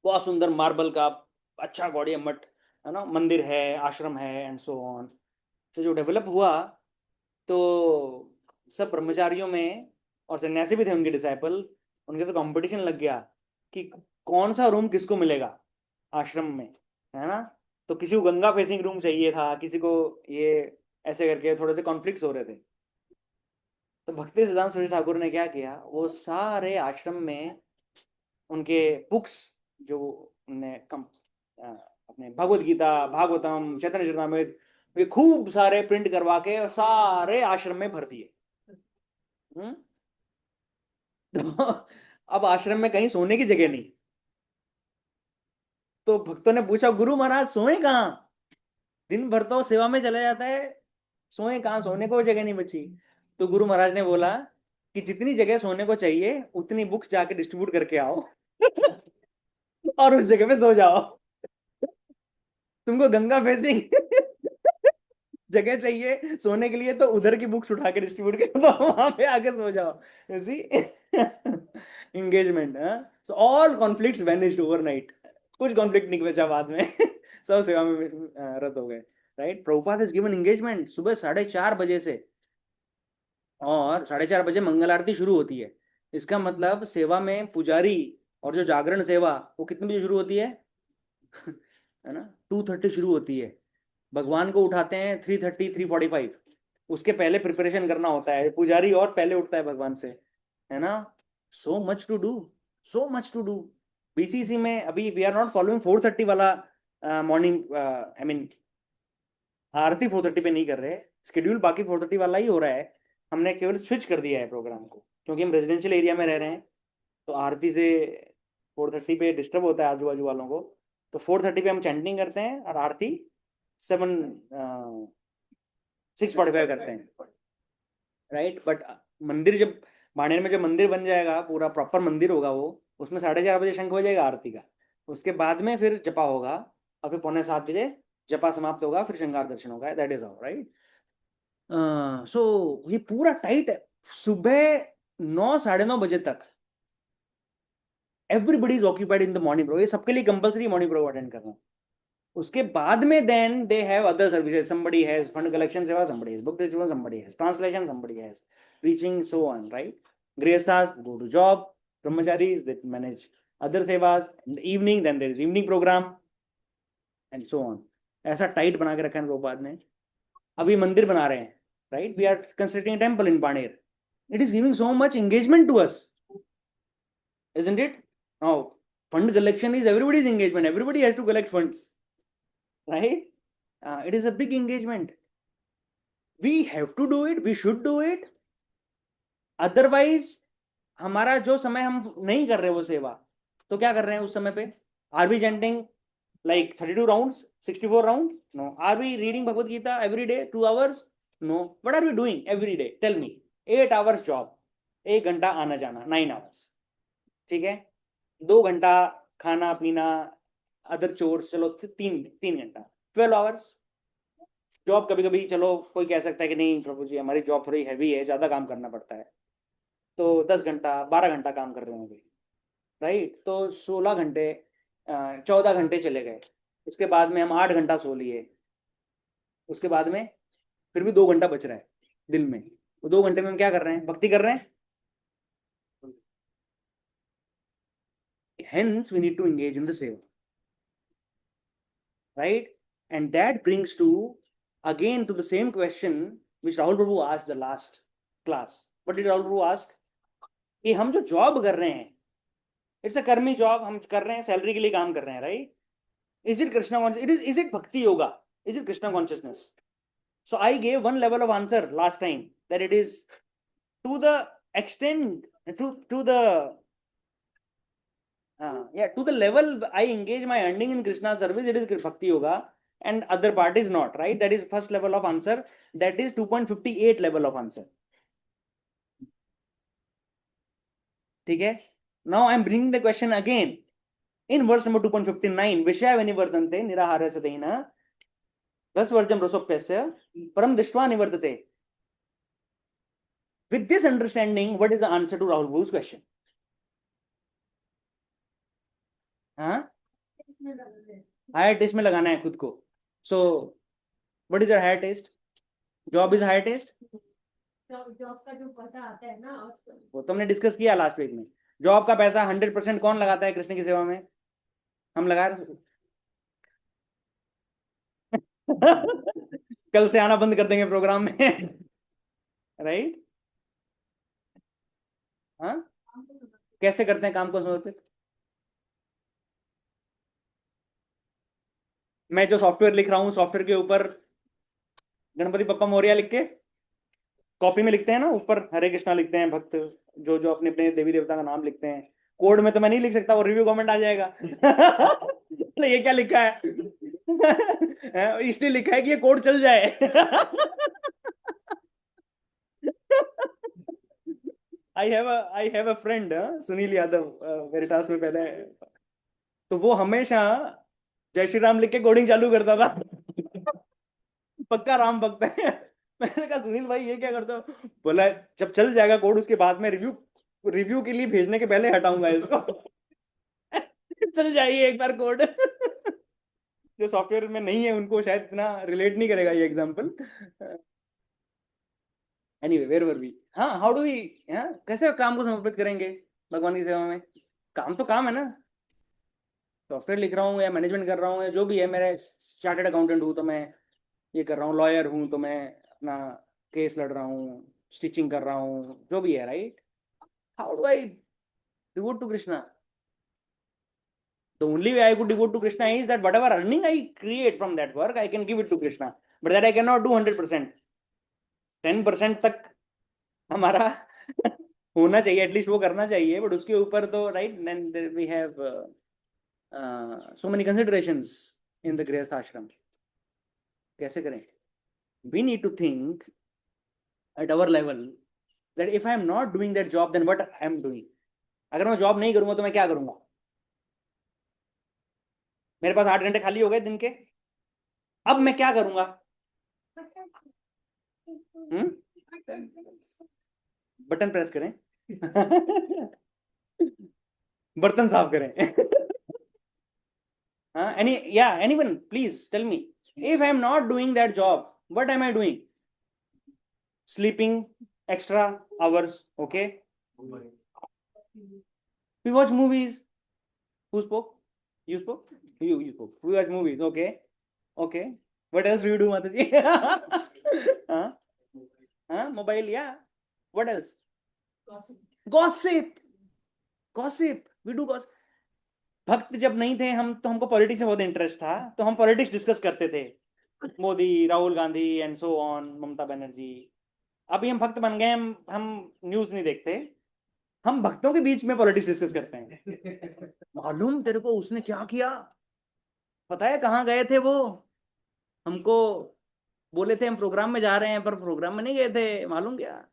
बहुत सुंदर मार्बल का अच्छा गौड़िया मठ, है ना, मंदिर है, आश्रम है एंड सो ऑन। तो जो डेवलप हुआ तो सब ब्रह्मचारियों में और सन्यासी भी थे उनके डिसाइपल, उनके तो कंपटीशन लग गया कि कौन सा रूम किसको मिलेगा आश्रम में, है ना। तो किसी को गंगा फेसिंग रूम चाहिए था, किसी को ये, ऐसे करके थोड़े से कॉन्फ्लिक्ट्स हो रहे थे। तो भक्ति सिद्धांत सरस्वती ठाकुर ने क्या किया, वो सारे आश्रम में उनके बुक्स जो उन्होंने अपने भगवद गीता, भागवतम, चैतन्य चरितमृत, ये खूब सारे प्रिंट करवा के सारे आश्रम में भर दिए। तो अब आश्रम में कहीं सोने की जगह नहीं। तो भक्तों ने पूछा, गुरु महाराज सोए कहाँ? दिन भर तो सेवा में चला जाता है, सोए कहाँ? सोने को जगह नहीं बची। तो गुरु महाराज ने बोला कि जितनी जगह सोने को चाहिए उतनी बुक्स जाके डिस्ट्रीब्यूट करके आओ और उस जगह पे सो जाओ। तुमको गंगा फेसिंग जगह चाहिए सोने के लिए तो उधर की बुक्स उठा के डिस्ट्रीब्यूट कर दो, वहां पे आके सो जाओ। See engagement. So all conflicts vanished overnight. कुछ कॉन्फ्लिक्ट नहीं बचा बाद में। सब सेवा में रत हो गए, right. Prabhupada has given engagement सुबह 4:30 बजे से, और 4:30 बजे मंगल आरती शुरू होती है। इसका मतलब सेवा में पुजारी और जो जागरण सेवा वो कितने बजे शुरू होती है? है ना, 2:30 शुरू होती है। भगवान को उठाते हैं 3:30 3:45। उसके पहले प्रिपरेशन करना होता है, पुजारी और पहले उठता है भगवान से, है ना। So much to do, so much to do. BCC में अभी वी आर नॉट फॉलोइंग 4:30 वाला मॉर्निंग, आई मीन आरती 4:30 पे नहीं कर रहे, स्केड्यूल बाकी 4:30 वाला ही हो रहा है। हमने केवल स्विच कर दिया है प्रोग्राम को, क्योंकि हम रेजिडेंशियल एरिया में रह रहे हैं, तो आरती से 4:30 पे डिस्टर्ब होता है आजू बाजू वालों को। तो 4:30 पे हम चैंटिंग करते हैं और आरती 6:45 करते हैं, राइट। बट मंदिर जब बाड़ेर में जब मंदिर बन जाएगा, पूरा प्रॉपर मंदिर होगा वो, उसमें 4:30 बजे शंख बजेगा आरती का। उसके बाद में फिर जपा होगा और फिर 6:45 बजे जपा समाप्त होगा, फिर श्रृंगार दर्शन होगा। That is all, right. So ये पूरा टाइट है। सुबह 9 9:30 बजे तक everybody is occupied in the morning program. ये सबके लिए कंपलसरी मॉर्निंग प्रोग्राम अटेंड करना। उसके बाद में then they have other services, somebody has fund collection seva, somebody has book distribution, somebody has translation, somebody has preaching, so on, right. Grihasthas go to job, brahmacharis that manage other sevas in the evening, then there is evening program and so on. ऐसा टाइट बना के रखा है लोग। बाद में अभी मंदिर बना रहे हैं, right, we are constructing a temple in Baner. It is giving so much engagement to us, isn't it? Now fund collection is everybody's engagement, everybody has to collect funds, right. It is a big engagement. We have to do it, we should do it. Otherwise हमारा जो समय हम नहीं कर रहे वो सेवा, तो क्या कर रहे हैं उस समय पे? Are we chanting like 32 rounds, 64 rounds? No. Are we reading Bhagavad Gita every day 2 hours? No. What are we doing every day? Tell me. 8 hours job, 1 घंटा आना जाना, 9 hours, ठीक है। 2 घंटा खाना पीना, अदर चोर्स, चलो 3 घंटा, 12 hours जॉब। कभी कभी चलो कोई कह सकता है कि नहीं प्रभु जी हमारी जॉब थोड़ी हैवी है, ज्यादा काम करना पड़ता है, तो 10 घंटा 12 घंटा काम कर रहे होंगे, राइट? तो 16 घंटे 14 घंटे चले गए, उसके बाद में हम 8 घंटा सो लिए, उसके बाद में फिर भी 2 घंटा बच रहा है दिन में, वो 2 घंटे में हम क्या कर रहे हैं? भक्ति कर रहे हैं। Hence we need to engage in the seva, right? And that brings to again to the same question which Rahul Prabhu asked the last class. What did Rahul Prabhu ask? कि हम जो जॉब कर रहे हैं, इट्स अ कर्मी जॉब, हम कर रहे हैं, सैलरी के लिए काम कर रहे हैं, right? Is it Krishna conscious? Is it bhakti yoga? Is it Krishna consciousness? So I gave one level of answer last time, that it is to the extent to the to the level I engage my earning in Krishna service, it is bhakti yoga, and other part is not, right? That is first level of answer, that is 2.58 level of answer. ठीक है? Now I am bringing the question again in verse number 2.59, विषया विनिवर्तन्ते निराहारस्य सदेन रसवर्जम रसोप्यस्य परम दृष्ट्वा निवर्तते. With this understanding, what is the answer to Rahul Bhu's question? हाँ, हायर टेस्ट में लगाना है खुद को. So what is your higher taste? Job is higher taste. Job का जो पता आता है ना आजकल, वो तो हमने डिस्कस किया लास्ट वीक में. जॉब का पैसा 100% कौन लगाता है कृष्ण की सेवा में? हम लगा रहे. कल से आना बंद कर देंगे प्रोग्राम में, राइट? हाँ, कैसे करते हैं काम को समर्पित? मैं जो सॉफ्टवेयर लिख रहा हूँ, सॉफ्टवेयर के ऊपर गणपति बप्पा मोरिया लिख के कॉपी में लिखते हैं ना, ऊपर हरे कृष्णा लिखते हैं भक्त, जो जो अपने अपने देवी देवता का नाम लिखते हैं. कोड में तो मैं नहीं लिख सकता, वो रिव्यू कमेंट आ जाएगा. ये क्या लिखा है? इसलिए लिखा है कि ये कोड चल जाए. I have a friend Sunil Yadav, Veritas में पहले, तो वो हमेशा जय श्री राम लिख के कोडिंग चालू करता था. पक्का राम भक्त है. मैंने कहा सुनील भाई ये क्या करते हो? बोला जब चल जाएगा कोड उसके बाद में रिव्यू के लिए भेजने के पहले हटाऊंगा इसको. चल जाइए एक बार कोड. जो सॉफ्टवेयर में नहीं है उनको शायद इतना रिलेट नहीं करेगा ये example. Anyway, where were we? हाँ, हाउ डू वी, कैसे काम को समर्पित करेंगे भगवान की सेवा में? काम तो काम है ना. सॉफ्टवेयर लिख रहा हूँ या मैनेजमेंट कर रहा हूँ या जो भी है, मेरा चार्टर्ड अकाउंटेंट हूँ तो मैं ये कर रहा हूँ, लॉयर हूँ तो मैं अपना केस लड़ रहा हूँ, स्टिचिंग कर रहा हूँ, जो भी है, right? How do I devote to Krishna? The only way I could devote to Krishna is that whatever earning I create from that work, I can give it to Krishna. But that I cannot do 100%. 10% तक हमारा होना चाहिए, एटलीस्ट वो करना चाहिए. बट उसके ऊपर तो, right, then we have so many considerations in the गृहस्थ आश्रम. कैसे करें? We need to think at our level that if I am not doing that job, then what I am doing. अगर मैं जॉब नहीं करूंगा तो मैं क्या करूंगा? मेरे पास 8 घंटे खाली हो गए दिन के, अब मैं क्या करूंगा? बटन प्रेस करें. बर्तन साफ करें. Anyone please tell me, if I am not doing that job, what am I doing? Sleeping extra hours. Okay, we watch movies. Who spoke? You spoke? You spoke. We watch movies. Okay. What else do you do, Mataji? Mobile, yeah. What else? Gossip. We do gossip. भक्त जब नहीं थे हम, तो हमको पॉलिटिक्स में बहुत इंटरेस्ट था, तो हम पॉलिटिक्स डिस्कस करते थे. Modi, Rahul Gandhi and so on, Mamata Banerjee. अभी हम भक्त बन गए, हम न्यूज नहीं देखते, हम भक्तों के बीच में पॉलिटिक्स डिस्कस करते हैं. मालूम तेरे को उसने क्या किया? पता है कहाँ गए थे वो? हमको बोले थे हम प्रोग्राम में जा रहे हैं, पर प्रोग्राम में नहीं गए थे. मालूम क्या?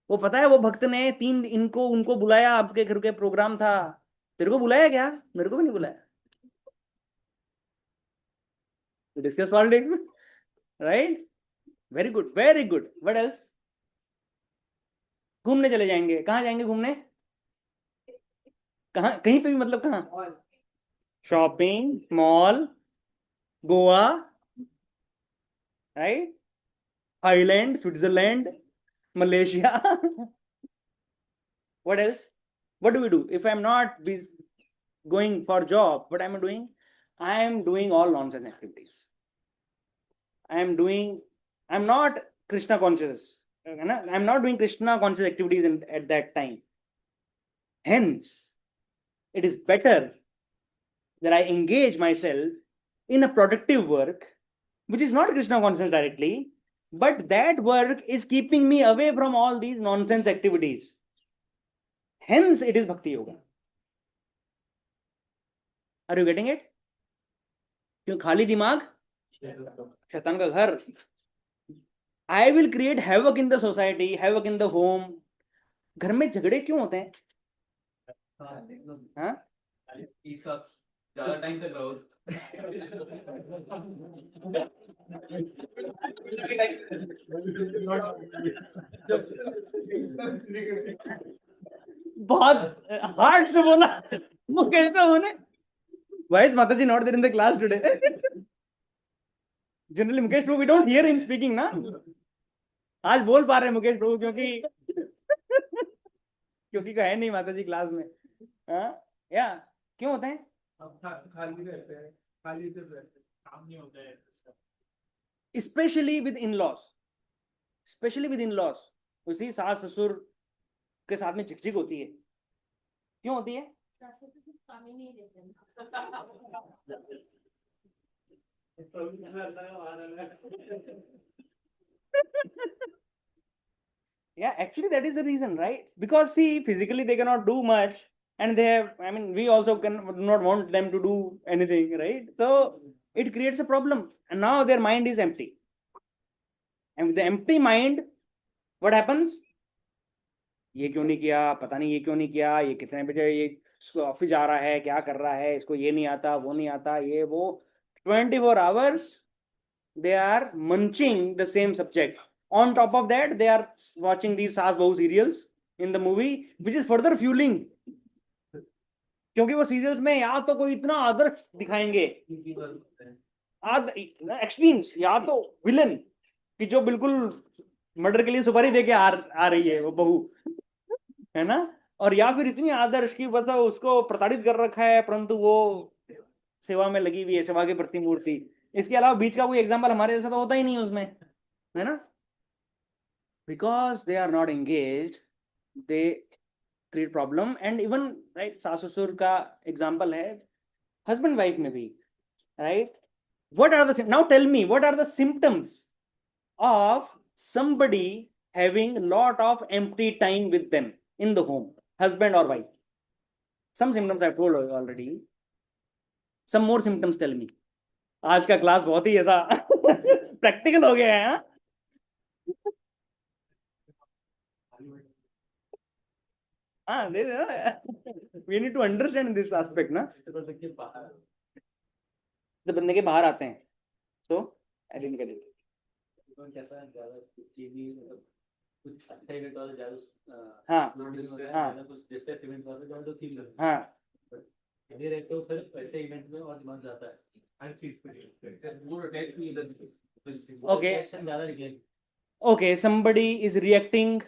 वो पता है वो भक्त ने 3 उनको बुलाया, आपके घर के प्रोग्राम था. तेरे को बुलाया क्या? मेरे को भी नहीं बुलाया. Discuss politics, right? Very good. What else? घूमने चले जाएंगे, कहाँ जाएंगे घूमने, कहाँ, कहीं पे भी, मतलब कहाँ, shopping mall, Goa, right, Thailand, Switzerland, Malaysia. What else? What do we do if I'm not going for job? What am I doing? I am doing all nonsense activities. I'm not Krishna conscious. I'm not doing Krishna conscious activities at that time. Hence, it is better that I engage myself in a productive work, which is not Krishna conscious directly, but that work is keeping me away from all these nonsense activities. Hence, it is Bhakti Yoga. Are you getting it? क्यों खाली दिमाग शैतान का घर. I will create havoc in the society, havoc in the home. घर में झगड़े क्यों होते हैं? हाँ? एक साथ ज्यादा टाइम तक रहो. बहुत हार्ड से बोला मुकेश प्रभु ने. Why is Mataji not there in the class today? Generally Mukesh Prabhu, we don't hear him speaking ना. आज बोल पा रहे हैं मुकेश प्रभु क्योंकि क्योंकि है नहीं माताजी क्लास में. हाँ या क्यों होते हैं? खाली रहते हैं, खाली रहते हैं, काम नहीं होता है. Especially with in-laws, उसी सास ससुर के साथ में झिकझिक होती है. क्यों होती है? काम ही नहीं देते हैं. Yeah, actually that is the reason, right? Because see, physically they cannot do much, and they have, I mean, we also can not want them to do anything, right? So it creates a problem, and now their mind is empty. And with the empty mind, what happens? ये क्यों नहीं किया, पता नहीं ये क्यों नहीं किया, ये कितने बजे ये इसको ऑफिस जा रहा है, क्या कर रहा है, इसको ये नहीं आता, वो नहीं आता, ये वो. 24 hours they are munching the same subject. On top of that, they are watching these Saas Bahu serials in the movie, which is further fueling. क्योंकि वो सीरियल्स में या तो कोई इतना आदर्श दिखाएंगे, एक्सट्रीम्स, या तो विलन कि जो बिल्कुल मर्डर के लिए सुपारी देके आ रही है वो बहू, है ना, और या फिर इतनी आदर्श की बस उसको प्रताड़ित कर रखा है परंतु वो सेवा में लगी हुई है, सेवा की प्रतिमूर्ति. इसके अलावा बीच का कोई एग्जाम्पल हमारे जैसा तो होता ही नहीं है उसमें, है ना. Because they are not engaged, they create problem. And even right, सास ससुर का एग्जाम्पल है, हस्बैंड वाइफ में भी, right? What are the, now tell me, what are the symptoms of somebody having a lot of empty time with them in the home, husband or wife? Some symptoms I've told you already. Some more symptoms tell me. आज का क्लास बहुत ही ऐसा प्रैक्टिकल हो गया है. हाँ, we need to understand this aspect ना. जब बंदे के बाहर आते हैं, so I didn't get it. कैसा ज्यादा टीवी कुछ अच्छा इवेंट वाला ज्यादा हाँ कुछ डिस्ट्रेस इवेंट वाला ज्यादा ठीक लगता है. हाँ. ये रहते हो फिर ऐसे इवेंट में और दिमाग जाता है हर चीज पे वो अटैच नहीं होता. Okay. एक्शन ज्यादा दिखेगा. Okay, somebody is reacting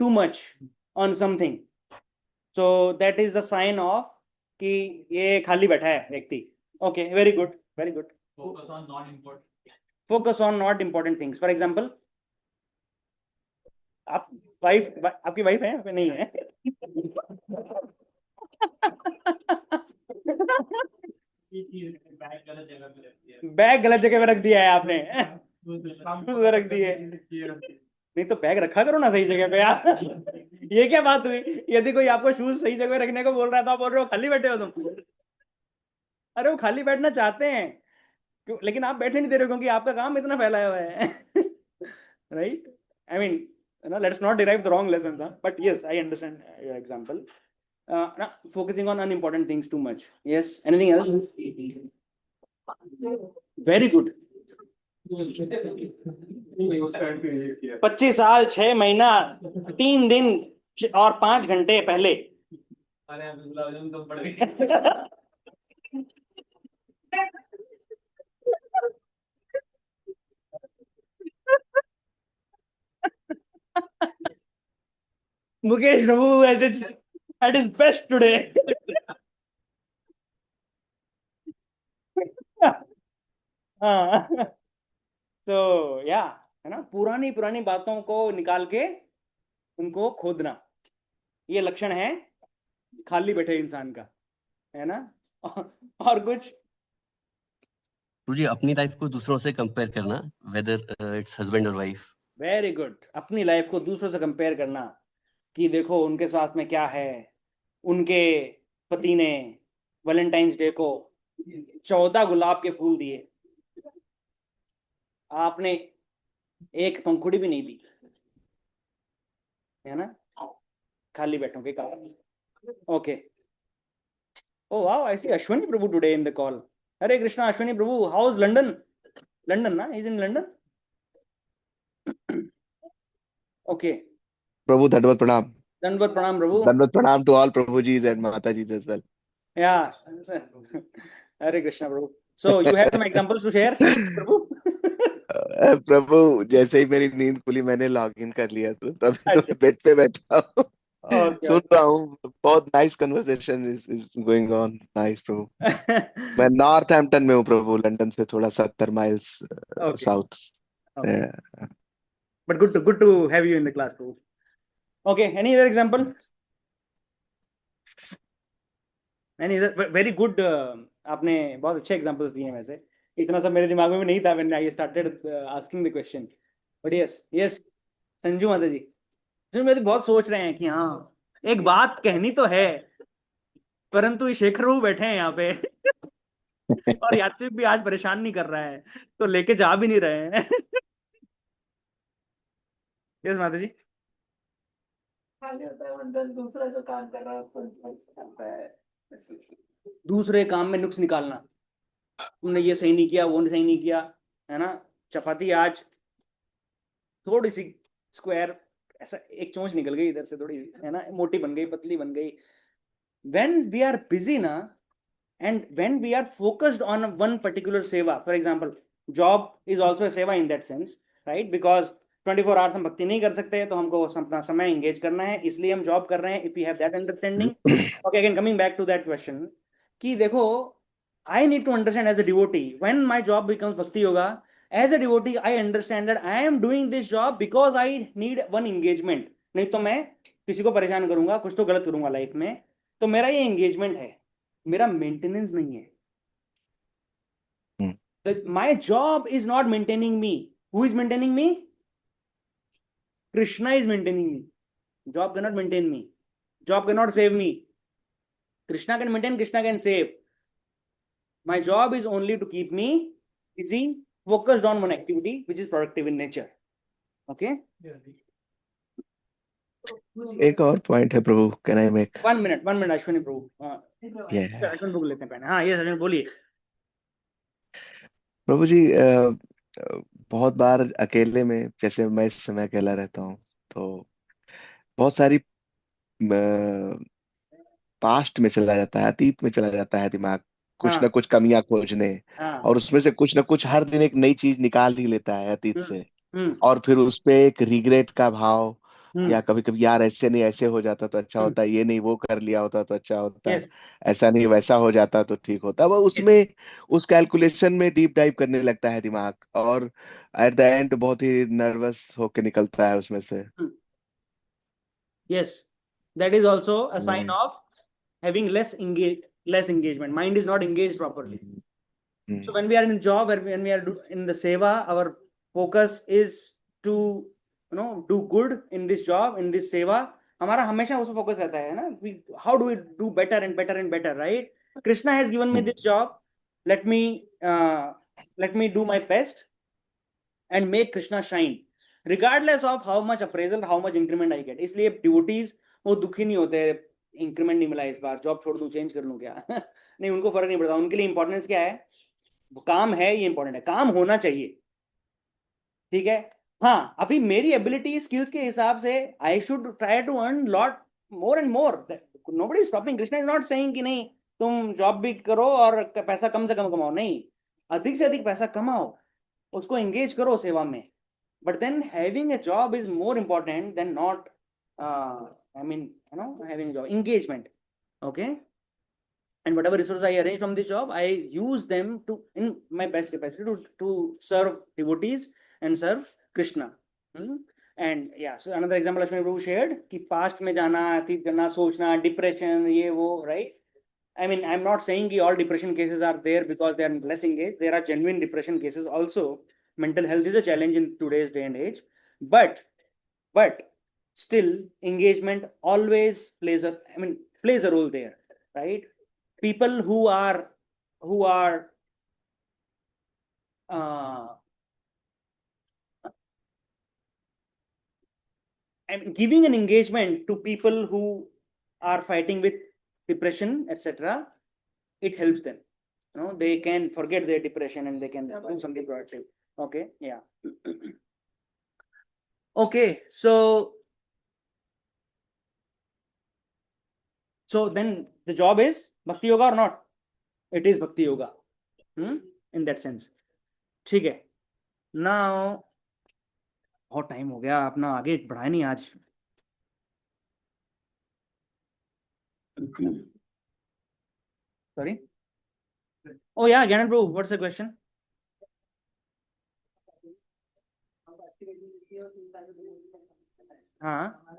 too much on something, so that is the sign of कि ये खाली बैठा है व्यक्ति. Okay, very good, very good. Focus on non-important. Focus on not important things. For example, आप वाइफ, आपकी वाइफ है या नहीं है? बैग गलत जगह पे रख दिया है आपने, रख दिए. नहीं तो बैग रखा करो ना सही जगह पे यार. ये क्या बात हुई? यदि कोई आपको शूज सही जगह रखने को बोल रहा था, बोल रहे हो खाली बैठे हो तुम. अरे वो खाली बैठना चाहते हैं क्यों, लेकिन आप बैठे नहीं दे रहे हो क्योंकि आपका काम इतना फैलाया हुआ है. Right, I mean let's not derive the wrong lessons, but yes I understand your example. Focusing on unimportant things too much. Yes, anything else? Very good. नहीं उस टाइम पे ये किया 25 साल 6 महीना 3 दिन और 5 घंटे पहले। अरे अभी गुलाब जामुन कम पड़ गए। मुकेश प्रभु at his best today. हाँ, तो या है ना, पुरानी पुरानी बातों को निकाल के उनको खोदना, ये लक्षण है खाली बैठे इंसान का, है ना। और कुछ? जी अपनी लाइफ को दूसरों से कंपेयर करना, वेदर इट्स हस्बैंड और वाइफ। वेरी गुड, अपनी लाइफ को दूसरों से कंपेयर करना कि देखो उनके साथ में क्या है, उनके पति ने वैलेंटाइंस डे को 14 गुलाब के फूल दिए, आपने एक पंखुड़ी भी नहीं दी, है ना, खाली बैठों के कारण। Okay, oh wow, I see Ashwini Prabhu today in the call. Hare Krishna Ashwini Prabhu, how is London? London ना, is in London. Okay, Prabhu, Dandavad Pranam. दंडवत प्रणाम प्रभु। Dandavad Pranam to all Prabhujis and Mataji's as well. या Hare Krishna Prabhu. So you have some examples to share Prabhu? Prabhu, जैसे ही मेरी नींद खुली मैंने लॉग इन कर लिया तो तभी तो बेड पे बैठा हूँ, सुन रहा हूँ। बहुत nice conversation is going on, nice Prabhu. मैं नॉर्थहैम्पटन में हूँ प्रभु, लंदन से थोड़ा 70 miles south. But good to have you in the class Prabhu. Okay, any other example? Any other? Very good, आपने बहुत अच्छे एग्जांपल्स दिए हैं। वैसे इतना सब मेरे दिमाग में भी नहीं था when I started asking the question, but yes yes. Sanju माता जी, जो मेरे बहुत सोच रहे हैं कि हाँ एक बात कहनी तो है, परंतु ये शेखर बाबू बैठे हैं यहाँ पे और यात्रिक भी आज परेशान नहीं कर रहा है, तो लेके जा भी नहीं रहे हैं। यस माता जी। खाली होता है वंदन, दूसरा जो काम कर रहा है उसको करता है। दूसरे काम में नुक्स निकालना, तुमने ये सही नहीं किया, वो सही नहीं किया, है ना। चपाती आज थोड़ी सी स्क्वायर, ऐसा एक चोंच निकल गई इधर से, थोड़ी, है ना, मोटी बन गई, पतली बन गई। when we are busy na, and when we are focused on one particular seva, for example job is also a seva in that sense, right? because 24 hours हम भक्ति नहीं कर सकते, तो हमको अपना समय एंगेज करना है, इसलिए हम जॉब कर रहे हैं। if we have that understanding, okay, again coming back to that question, कि देखो I need to understand as a devotee, when my job becomes bhakti yoga, as a devotee I understand that I am doing this job because I need one engagement, नहीं तो मैं किसी को परेशान करूंगा, कुछ तो गलत करूंगा लाइफ में, तो मेरा ये एंगेजमेंट है, मेरा मेंटेनेंस नहीं है। My job is not maintaining me, who is maintaining me? Krishna is maintaining me. Job can not maintain me, job can not save me. Krishna can maintain, Krishna can save. My job is only to keep me busy, focused on one activity which is productive in nature. Okay, एक और पॉइंट है Prabhu, can I make? 1 minute Ashwini Prabhu. Ashwini Prabhu लेते हैं पहले। हाँ, ये अश्विनी बोलिए प्रभु जी। बहुत बार अकेले में, जैसे मैं इस समय अकेला रहता हूँ, तो बहुत सारी पास्ट में चला जाता है, अतीत में चला जाता है दिमाग, कुछ ना कुछ कमियां खोजने, और उसमें से कुछ ना कुछ हर दिन एक नई चीज निकाल ही लेता है अतीत से, और फिर उस पे एक रिग्रेट का भाव, या कभी कभी यार ऐसे नहीं ऐसे हो जाता तो अच्छा होता, ये नहीं वो कर लिया होता तो अच्छा होता, ऐसा नहीं वैसा हो जाता तो ठीक होता। वो उसमें उस कैलकुलेशन में डीप डाइव करने लगता है दिमाग, और एट द एंड बहुत ही नर्वस होके निकलता है उसमें से। Yes, that is also a sign of having less engagement. Mind is not engaged properly. So when we are in job, when we are in the seva, our focus is to do good in this job, in this seva. हमारा हमेशा उस फोकस रहता है ना, how do we do better and better and better, right? Krishna has given me this job, let me do my best and make Krishna shine, regardless of how much appraisal, how much increment I get. इसलिए devotees वो दुखी नहीं होते, इंक्रीमेंट नहीं मिला इस बार, जॉब छोड़ दूं, चेंज कर लूं क्या? नहीं, उनको फर्क नहीं पड़ता। उनके लिए इंपॉर्टेंस क्या है? वो काम है, ये इंपॉर्टेंट है, काम होना चाहिए, ठीक है। हाँ, अभी मेरी एबिलिटी स्किल्स के हिसाब से I should try to earn lot more and more. Nobody is stopping. Krishna is not saying कि नहीं तुम जॉब भी करो और पैसा कम से कम कमाओ. नहीं, अधिक से अधिक पैसा कमाओ, उसको एंगेज करो सेवा में. But then having a job is more important than not, I mean you know, having job. Engagement. Okay. And whatever resources I arrange from this job, I use them to in my best capacity to serve devotees and serve Krishna. And yeah, so another example Ashwini Prabhu shared कि past में जाना, अतीत करना, सोचना, depression, ये वो, right? I mean, I'm not saying कि all depression cases are there because they are less engaged. There are genuine depression cases also. Mental health is a challenge in today's day and age, but still engagement always plays a role there, right? People who are and giving an engagement to people who are fighting with depression, etc., it helps them. You know, they can forget their depression and they can do something productive. Okay. Yeah. Okay. So then the job is bhakti yoga or not? It is bhakti yoga. In that sense. ठीक है. Now बहुत टाइम हो गया, अपना आगे बढ़ाया नहीं आज. Sorry. Oh yeah, Gyanan bro, what's the question? हाँ.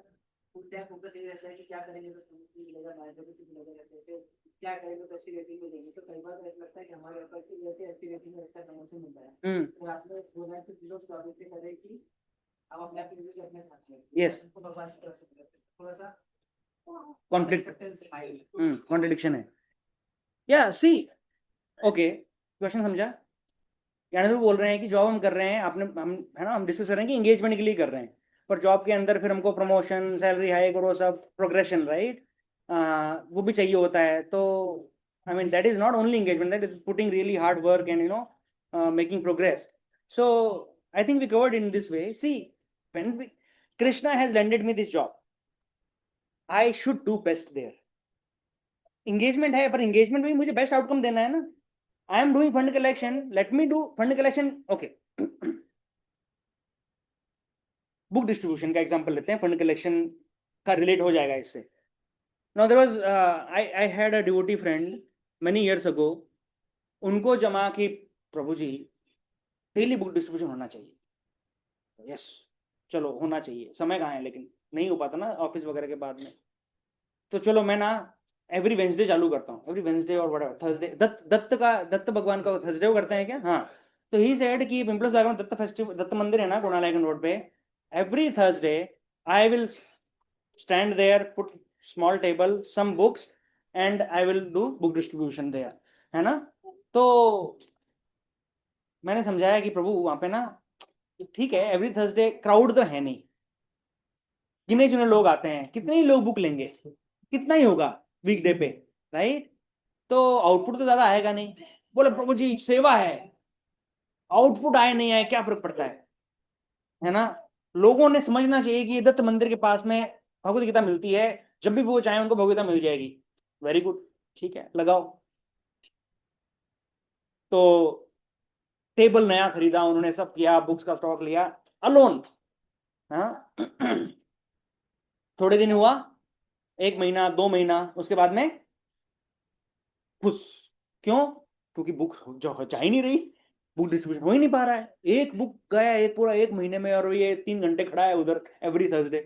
फोकस ये रहता है कि क्या करेंगे तो मिलेगा, माइंड को मिलेगा, जैसे क्या करेंगे तो अच्छी रेटिंग मिलेगी. तो कई बार ऐसा लगता है कि हमारे ऊपर की जैसे अच्छी रेटिंग में अच्छा प्रमोशन मिलता है. तो आपने बोला है कि लोग स्वागत से करें कि हम अपने एक्टिविटी को अपने साथ में. यस. भगवान की तरफ से थोड़ा सा कॉन्फ्लिक्ट, कॉन्ट्रडिक्शन है. या सी. ओके, क्वेश्चन समझा. ज्ञानेंद्र बोल रहे हैं कि जॉब हम कर रहे हैं, आपने हम है ना, हम डिस्कस कर रहे हैं कि एंगेजमेंट के लिए कर रहे हैं, पर जॉब के अंदर फिर हमको प्रमोशन, सैलरी हाइक और वो सब प्रोग्रेशन, राइट, वो भी चाहिए होता है. तो I mean that is not only engagement, that is putting really hard work and you know making progress. So I think we covered in this way. See, when Krishna has landed me this job, I should do best there. Engagement है, पर एंगेजमेंट में मुझे बेस्ट आउटकम देना है ना. I am doing fund collection, let me do fund collection. Okay, book distribution का एग्जांपल लेते हैं, फंड कलेक्शन का रिलेट हो जाएगा इससे. Now there was I had a devotee friend many years ago. उनको जमा कि Prabhu ji daily book distribution होना चाहिए. यस, चलो होना चाहिए. समय कहाँ है, लेकिन नहीं हो पाता ना ऑफिस वगैरह के बाद में. तो चलो मैं ना एवरी वेंसडे चालू करता हूँ, एवरी वेंसडे और व्हाटएवर, थर्सडे. दत्त भगवान का थर्सडे को करते हैं क्या? हाँ. तो ही सेड कि पिंपल्स बैकग्राउंड दत्त फेस्टिवल, दत्त मंदिर है ना गुणालयगंज रोड पे, every Thursday I will stand there, put small table, some books, and I will do book distribution there, है ना. तो मैंने समझाया कि प्रभु वहां पे ना ठीक है, एवरी थर्सडे क्राउड तो है नहीं, गिने चुने लोग आते हैं, कितने ही लोग बुक लेंगे, कितना ही होगा वीकडे पे, राइट. तो आउटपुट तो ज्यादा आएगा नहीं. बोले प्रभु जी सेवा है, आउटपुट आए नहीं आए क्या फर्क पड़ता है ना. लोगों ने समझना चाहिए कि दत्त मंदिर के पास में भगवत गीता मिलती है, जब भी वो चाहे उनको भगवत गीता मिल जाएगी. वेरी गुड, ठीक है, लगाओ. तो टेबल नया खरीदा उन्होंने, सब किया, बुक्स का स्टॉक लिया अलोन. हाँ. थोड़े दिन हुआ, 1 महीना 2 महीना, उसके बाद में खुश. क्यों? क्योंकि बुक जो जा ही नहीं रही, बुक डिस्ट्रीब्यूशन हो ही नहीं पा रहा है. एक बुक गया एक पूरा 1 महीने में, और ये 3 घंटे खड़ा है उधर every Thursday,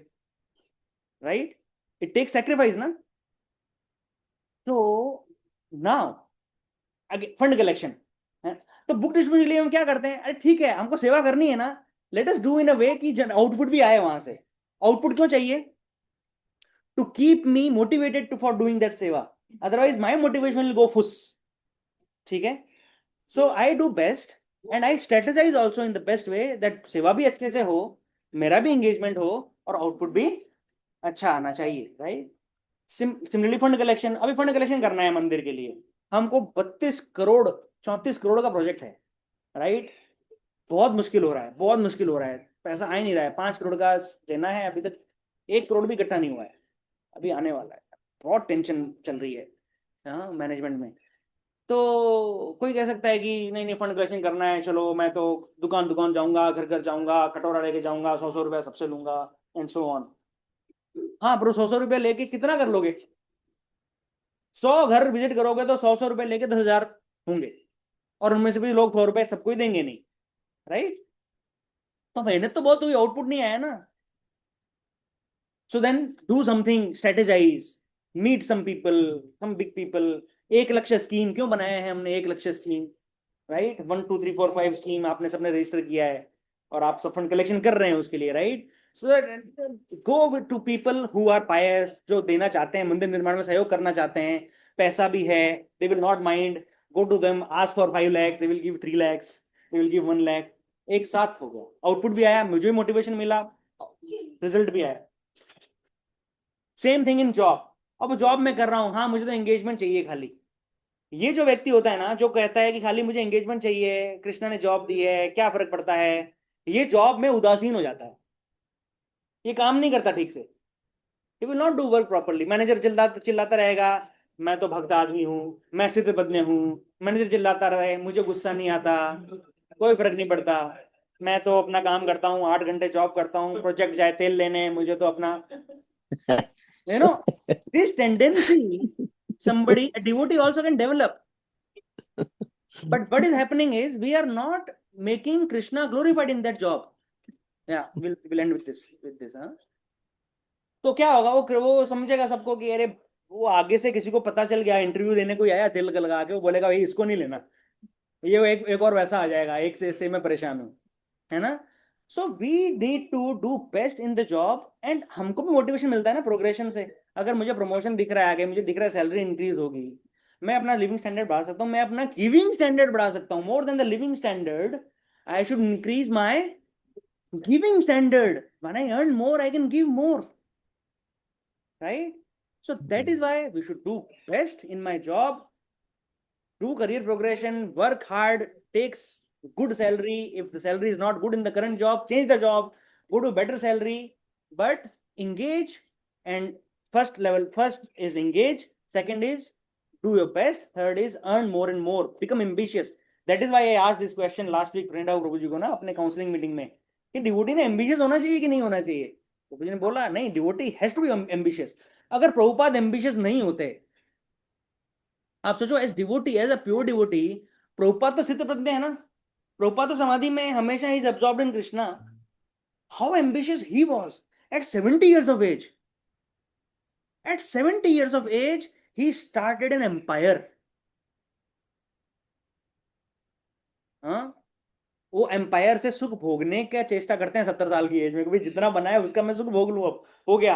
right. It takes sacrifice ना. तो नाउ फंड कलेक्शन, तो बुक डिस्ट्रीब्यूशन के लिए हम क्या करते हैं? अरे ठीक है, हमको सेवा करनी है ना, लेट अस डू इन अ वे कि आउटपुट भी आए वहां से. आउटपुट क्यों चाहिए? To keep me motivated to for doing that seva, otherwise my motivation will go फुस. ठीक है. So I do best and I strategize also in the best way that सेवा भी अच्छे से हो, मेरा भी engagement हो, और आउटपुट भी अच्छा आना चाहिए, राइट. सिमिलरली फंड कलेक्शन, अभी फंड कलेक्शन करना है मंदिर के लिए, हमको 32 करोड़ 34 करोड़ का प्रोजेक्ट है, राइट. बहुत मुश्किल हो रहा है, बहुत मुश्किल हो रहा है. पैसा आ ही नहीं रहा है, 5 करोड़ का देना है, अभी तक 1 करोड़ भी इकट्ठा नहीं हुआ है, अभी आने वाला है। बहुत टेंशन चल रही है हाँ मैनेजमेंट में। तो कोई कह सकता है कि नहीं नहीं फंड कलेक्शन करना है, चलो मैं तो दुकान दुकान जाऊंगा, घर घर जाऊंगा, कटोरा लेके जाऊंगा, 100-100 रुपया सबसे लूंगा एंड सो ऑन। हाँ पर 100-100 रुपया लेके कितना कर लोगे? 100 घर विजिट करोगे तो 100-100 रुपये लेके 10,000 होंगे, और उनमें से भी लोग 100 रुपये सबको ही देंगे नहीं, राइट? तो मेहनत तो बहुत हुई, आउटपुट नहीं आया ना। So then do something, strategize, meet some people, some big people. 1 लक्ष्य स्कीम क्यों बनाया है हमने? 1 लक्ष्य स्कीम, राइट? 1 2 3 4 5 स्कीम आपने सबने रजिस्टर किया है और आप सब फंड कलेक्शन कर रहे हैं उसके लिए, right? So that go with to people who are payers, जो देना चाहते हैं, मंदिर निर्माण में सहयोग करना चाहते हैं, पैसा भी है, they will not mind, go to them, ask for 5 lakhs, they will give 3 lakhs, they will give 1 lakh। एक साथ हो गया, आउटपुट भी आया, मुझे भी मोटिवेशन मिला, रिजल्ट भी आया। Same thing in job. अब जॉब में कर रहा हूं, हाँ मुझे तो एंगेजमेंट चाहिए खाली। ये जो व्यक्ति होता है ना, जो कहता है कि खाली मुझे एंगेजमेंट चाहिए, कृष्णा ने जॉब दी है, क्या फर्क पड़ता है, ये जॉब में उदासीन हो जाता है, ये काम नहीं करता ठीक से, ही will not do work properly. Manager चिल्लाता रहेगा, मैं तो भक्त आदमी हूँ, मैं स्थितप्रज्ञ हूँ, मैनेजर चिल्लाता रहे, मुझे गुस्सा नहीं आता, कोई फर्क नहीं पड़ता, मैं तो अपना काम करता हूँ, 8 घंटे जॉब करता हूँ, प्रोजेक्ट जाए तेल लेने, मुझे तो अपना you know this tendency somebody, a devotee also can develop, but what is happening is we are not making Krishna glorified in that job. Yeah, we'll end with this huh? तो क्या होगा, वो समझेगा सबको कि अरे वो आगे से किसी को पता चल गया, इंटरव्यू देने को आया दिल लगा के, वो बोलेगा भाई इसको नहीं लेना, ये एक और वैसा आ जाएगा, एक से इससे मैं परेशान हूँ, है ना? So we need to do best in the job, and हमको भी मोटिवेशन मिलता है ना प्रोग्रेशन से। अगर मुझे प्रमोशन दिख रहा है आगे, मुझे दिख रहा है सैलरी इंक्रीज होगी, मैं अपना लिविंग स्टैंडर्ड बढ़ा सकता हूँ, मैं अपना गिविंग स्टैंडर्ड बढ़ा सकता हूँ। More than the living standard, I should increase my giving standard. When I earn more I can give more, right? So that is why we should do best in my job, do career progression, work hard, takes good salary. If the salary is not good in the current job, change the job, go to better salary, but engage. And first is engage, second is do your best, third is earn more and more, become ambitious. That is why I asked this question last week Pranav Prabhu ji को ना अपने काउंसलिंग मीटिंग में, कि डिवोटी ने एम्बिशियस होना चाहिए कि नहीं होना चाहिए? प्रभु जी ने बोला नहीं, devotee has to be ambitious. अगर प्रभुपाद एम्बिशियस नहीं होते, आप सोचो as devotee, as a pure devotee, Prabhupada तो सिद्ध प्रज्ञ है ना, प्रभुपाद तो समाधि में हमेशा ही absorbed in Krishna. How ambitious he was at 70 years of age. At 70 years of age, he started an empire. हाँ, वो एम्पायर से सुख भोगने का चेष्टा करते हैं 70 साल की एज में, कभी जितना बनाया उसका मैं सुख भोग लूं, अब हो गया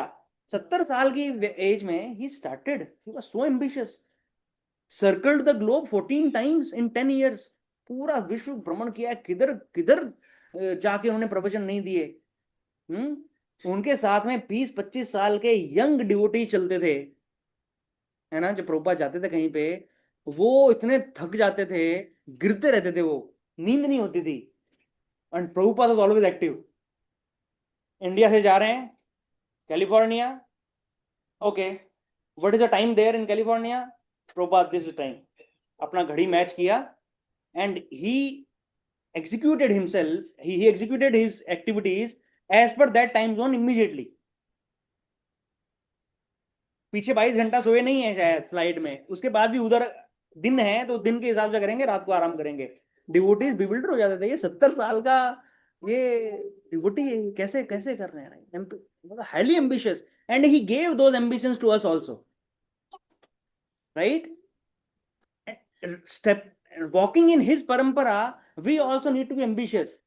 70 साल की एज में he started, he was so ambitious, circled the globe 14 times in 10 years, पूरा विश्व भ्रमण किया, किधर किधर जाके उन्होंने प्रवचन नहीं दिए। उनके साथ में 20-25 साल के यंग डिवोटी चलते थे, है ना? जब प्रभुपाद जाते थे कहीं पे, वो इतने थक जाते थे, गिरते रहते थे, वो नींद नहीं होती थी, and Prabhupada was always active. India से जा रहे हैं California, okay, what is the time there in California? Prabhupada this time, अपना घड़ी मैच किया, and he executed himself, he executed his activities as per that time zone immediately. पीछे 22 घंटा सोए नहीं है शायद फ्लाइट में, उसके बाद भी उधर दिन है तो दिन के हिसाब से करेंगे, रात को आराम करेंगे। डिवोटीज बिविल्डर हो जाते थे, ये 70 साल का ये डिवोटी कैसे कैसे कर रहे हैं, highly ambitious, and he gave those ambitions to us also, right? Step walking in his parampara, we also need to be ambitious.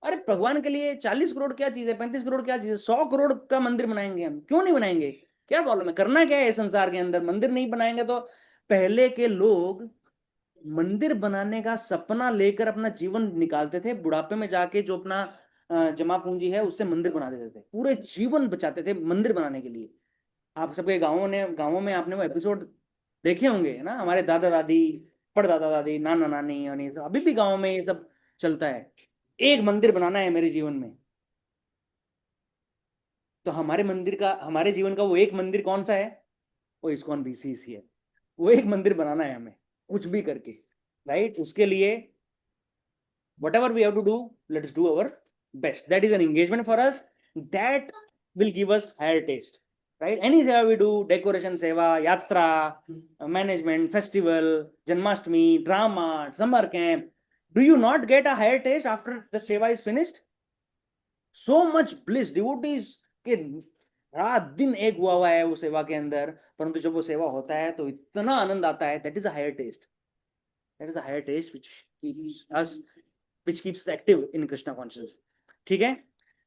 अरे भगवान के लिए 40 करोड़ क्या चीज है, 35 करोड़ क्या चीज है, 100 करोड़ का मंदिर बनाएंगे हम, क्यों नहीं बनाएंगे? क्या प्रॉब्लम है? करना क्या है संसार के अंदर? मंदिर नहीं बनाएंगे तो पहले के लोग मंदिर बनाने का सपना लेकर अपना जीवन निकालते थे, बुढ़ापे में जाके जो अपना जमा पूंजी है उससे मंदिर बना देते थे, पूरे जीवन बचाते थे मंदिर बनाने के लिए। आप सबके गाँवों में आपने वो एपिसोड देखे होंगे ना, हमारे दादा दादी, परदादा दादी, नाना नानी, अभी भी गाँव में ये सब चलता है, एक मंदिर बनाना है मेरे जीवन में, तो हमारे जीवन का वो एक मंदिर कौन सा है? वो इस्कॉन बीसीसी है। वो एक मंदिर बनाना है हमें, कुछ भी करके, राइट? उसके लिए whatever we have to do, let's do our best. That is an engagement for us. That will give us higher taste, right? Any seva we do, decoration seva, yatra, management, festival, Janmashtami, drama, summer camp, do you not get a higher taste after the seva is finished? So much bliss, devotees के रात दिन एक हुआ है वो सेवा के अंदर, परंतु जब वो सेवा होता है तो इतना आनंद आता है. That is a higher taste. That is a higher taste which keeps us active in Krishna consciousness. ठीक है?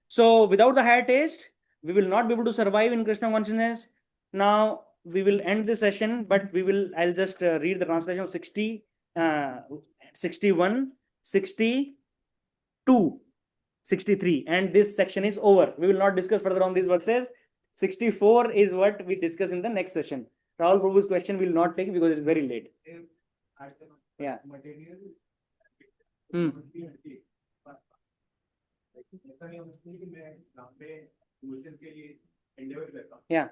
So without the higher taste, we will not be able to survive in Krishna consciousness. Now we will end this session, but I'll just read the translation of 60, 61, 62, 63, and this section is over. We will not discuss further on these verses. 64 is what we discuss in the next session. Rahul Prabhu's question will not take because it is very late. Yeah. Yeah.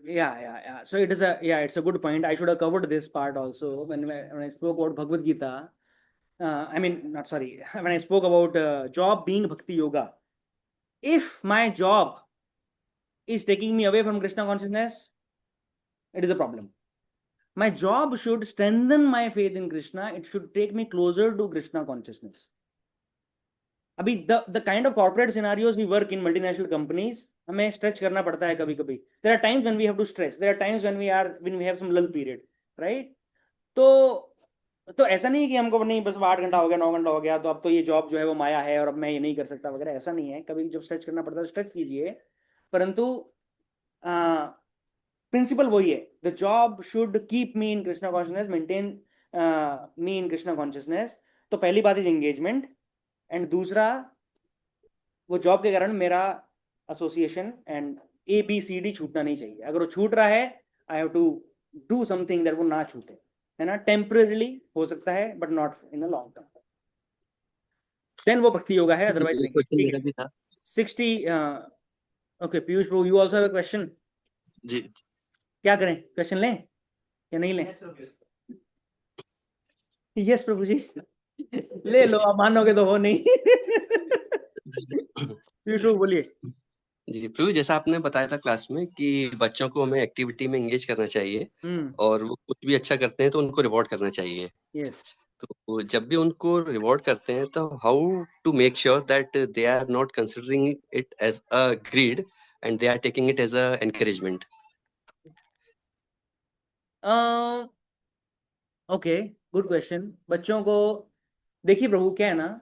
Yeah. So it's a good point. I should have covered this part also when I spoke about Bhagavad Gita. When I spoke about job being bhakti yoga. If my job is taking me away from Krishna consciousness, it is a problem. My job should strengthen my faith in Krishna. It should take me closer to Krishna consciousness. अभी the kind of corporate scenarios we work in multinational companies, हमें stretch करना पड़ता है कभी-कभी. There are times when we have to stretch. There are times when we have some lull period, right? तो ऐसा नहीं कि हमको नहीं बस 8 घंटा हो गया, 9 घंटा हो गया, तो अब तो ये जॉब जो है वो माया है और अब मैं ये नहीं कर सकता वगैरह. ऐसा नहीं है. कभी जब स्ट्रेच करना पड़ता है स्ट्रेच कीजिए, परंतु प्रिंसिपल वही है. The job should keep me in Krishna consciousness, maintain me in Krishna consciousness. तो पहली बात इज एंगेजमेंट, एंड दूसरा वो जॉब के कारण मेरा एसोसिएशन एंड ABCD छूटना नहीं चाहिए. अगर वो छूट रहा है, I have to do something that वो ना छूटे, है ना. टेम्पररीली हो सकता है but not in a long term. Then वो भक्ति योगा है, अदरवाइज नहीं. 60. Okay Piyush bro, you also have a question. जी. क्या करें, क्वेश्चन लें या नहीं लें? यस प्रभु जी. ले लो, आप मानोगे तो हो नहीं. पीयूष ब्रो बोलिए. जी प्रभु, जैसा आपने बताया था क्लास में कि बच्चों को हमें एक्टिविटी में एंगेज करना चाहिए और वो कुछ भी अच्छा करते हैं तो उनको रिवॉर्ड करना चाहिए. यस. तो जब भी उनको रिवॉर्ड करते हैं तो how to make sure that they are not considering it as a greed and they are taking it as a encouragement. Okay, good question. बच्चों को देखिए प्रभु, क्या है ना,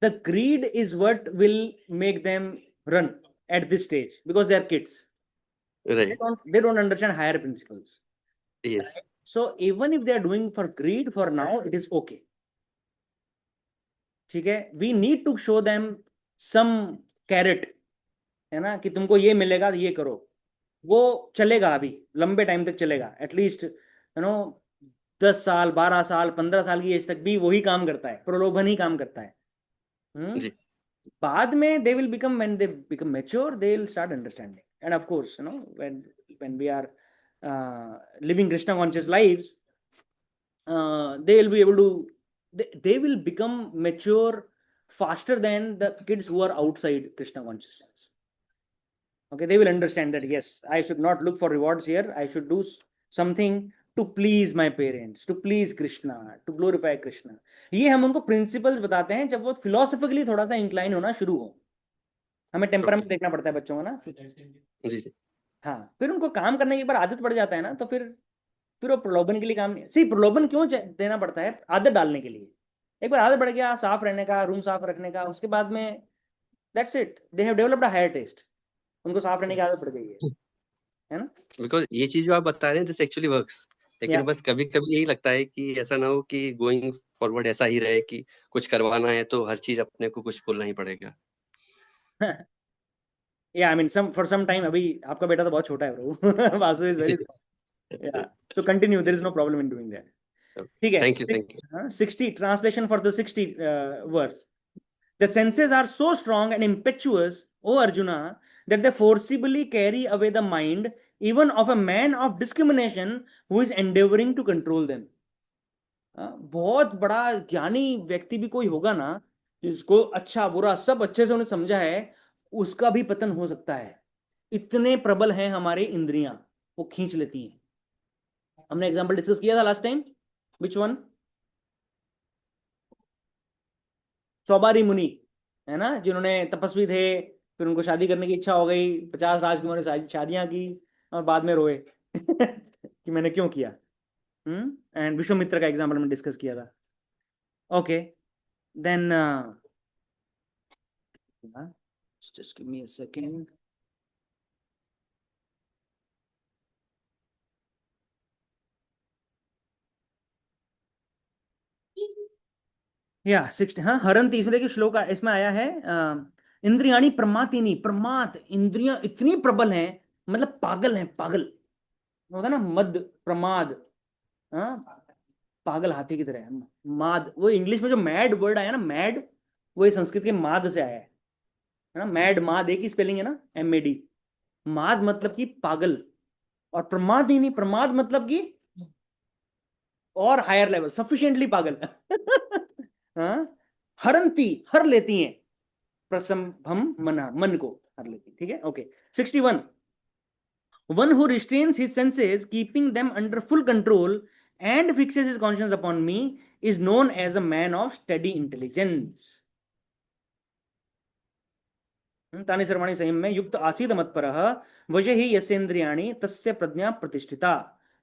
the greed is what will make them run at this stage because they are kids. Right. They don't understand higher principles. Yes. So even if they are doing for greed for now, it is okay. ठीक है. We need to show them some carrot, है ना, कि तुमको ये मिलेगा तो ये करो. वो चलेगा, अभी लंबे टाइम तक चलेगा. एटलीस्ट 10 साल 12 साल 15 साल की एज तक भी वही काम करता है, प्रलोभन ही काम करता है. बाद में they will become, when they become mature, they will start understanding. And of course, when we are living Krishna conscious lives, they will be able to, they will become mature faster than the kids who are outside Krishna consciousness. Okay, they will understand that yes, I should not look for rewards here. I should do something to please my parents, to please Krishna, to glorify Krishna. ये हम उनको प्रिंसिपल्स बताते हैं जब वो फिलोसफिकली थोड़ा सा इंक्लाइन होना शुरू हो. हमें टेम्परामेंट देखना पड़ता है बच्चों को ना. हाँ, फिर उनको काम करने की बार आदत पड़ जाता है ना, तो फिर वो प्रलोभन के लिए काम नहीं. सी प्रलोभन क्यों देना पड़ता है? आदत डालने के लिए. एक बार आदत पड़ गया साफ रहने का, रूम साफ रखने का, उसके बाद में that's it, they have developed a higher taste. उनको साफ रहने की आदत पड़ गई है ना. बिकॉज ये चीज जो आप बता रहे हैं दिस एक्चुअली वर्क्स, लेकिन बस कभी कभी यही लगता है कि ऐसा ना हो कि गोइंग फॉरवर्ड ऐसा ही रहे कि कुछ करवाना है तो हर चीज अपने को कुछ बोलना ही पड़ेगा. Yeah, I mean, for some time. अभी आपका बेटा तो बहुत छोटा है bro. Vasu is very. Yeah. So continue. There is no problem in doing that. ठीक है, thank you 60 translation for the 60 verse. The senses are so strong and impetuous, O Arjuna, that they forcibly carry away the mind even of a man of discrimination who is endeavoring to control them. बहुत बड़ा ज्ञानी व्यक्ति भी कोई होगा ना, जिसको अच्छा बुरा सब अच्छे से उन्हें समझा है, उसका भी पतन हो सकता है। इतने प्रबल हैं हमारे इंद्रियां, वो खींच लेती हैं। हमने एग्जांपल डिस्कस किया था लास्ट टाइम, विच वन? सौबारी मुनि, है ना, जिन्होंने तपस्वी थे, फिर उनको शादी करने की इच्छा हो गई, 50 राजकुमारों से शादियां की और बाद में रोए कि मैंने क्यों किया। एंड विश्वामित्र का एग्जांपल में डिस्कस किया था। Okay, then just give me a second. या 60, हाँ, हरंती, इसमें देखिए श्लोक इसमें आया है, इंद्रियाणी प्रमातिनी, प्रमात, इंद्रियां इतनी प्रबल हैं, मतलब पागल हैं, पागल होता ना, मद प्रमाद, हाँ, पागल हाथी की तरह है। माद, वो इंग्लिश में जो मैड वर्ड आया ना, मैड, वो ये संस्कृत के माद से आया है ना, मैड माद एक ही स्पेलिंग है ना, MAD। माद मतलब कि पागल, और प्रमादिनी, प्रमाद मतलब कि और हायर लेवल, सफिशिएंटली पागल हाँ, हरंती, हर लेती हैं, प्रसंभम मना, मन को हर लेती, ठीक है। Okay, 61, one who restrains his senses, keeping them under full control and fixes his conscience upon me, is known as a man of steady intelligence. तानि सर्वाणि संयम में युक्त आसीद मत्परः वशे ही यस्येन्द्रियाणि तस्य प्रज्ञा प्रतिष्ठिता।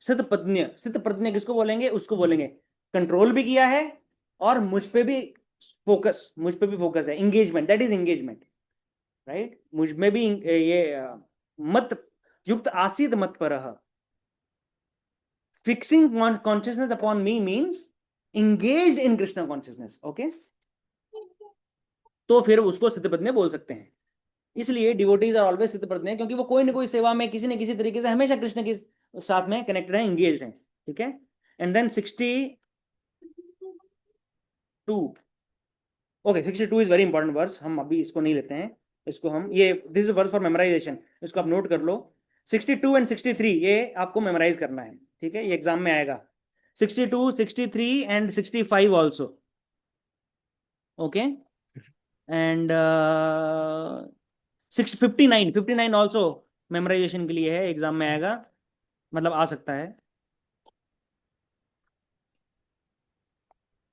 स्थित प्रज्ञ, स्थित प्रज्ञ किसको बोलेंगे? उसको बोलेंगे कंट्रोल भी किया है और मुझ पे भी फोकस है, engagement, that is engagement, right. मुझ में भी ये मत युक्त आसीद मत्परः, fixing consciousness upon me means engaged in Krishna consciousness, okay. तो फिर उसको स्थित प्रज्ञ बोल सकते हैं। इसलिए डिवोटीज आर ऑलवेज स्थित प्रज्ञ, क्योंकि वो कोई ना कोई सेवा में किसी न किसी तरीके से हमेशा कृष्ण के साथ में कनेक्टेड है, एंगेज्ड है, ठीक है। And then 62, okay, 62 is very important verse, हम अभी इसको नहीं लेते हैं, इसको हम ये this is verse for memorization, इसको आप नोट कर लो। 62 एंड 63 ये आपको मेमोराइज करना है, ठीक है, ये एग्जाम में आएगा। 62, 63 and 65 also, okay. And 59 also memorisation के लिए है, एग्जाम में आएगा, मतलब आ सकता है,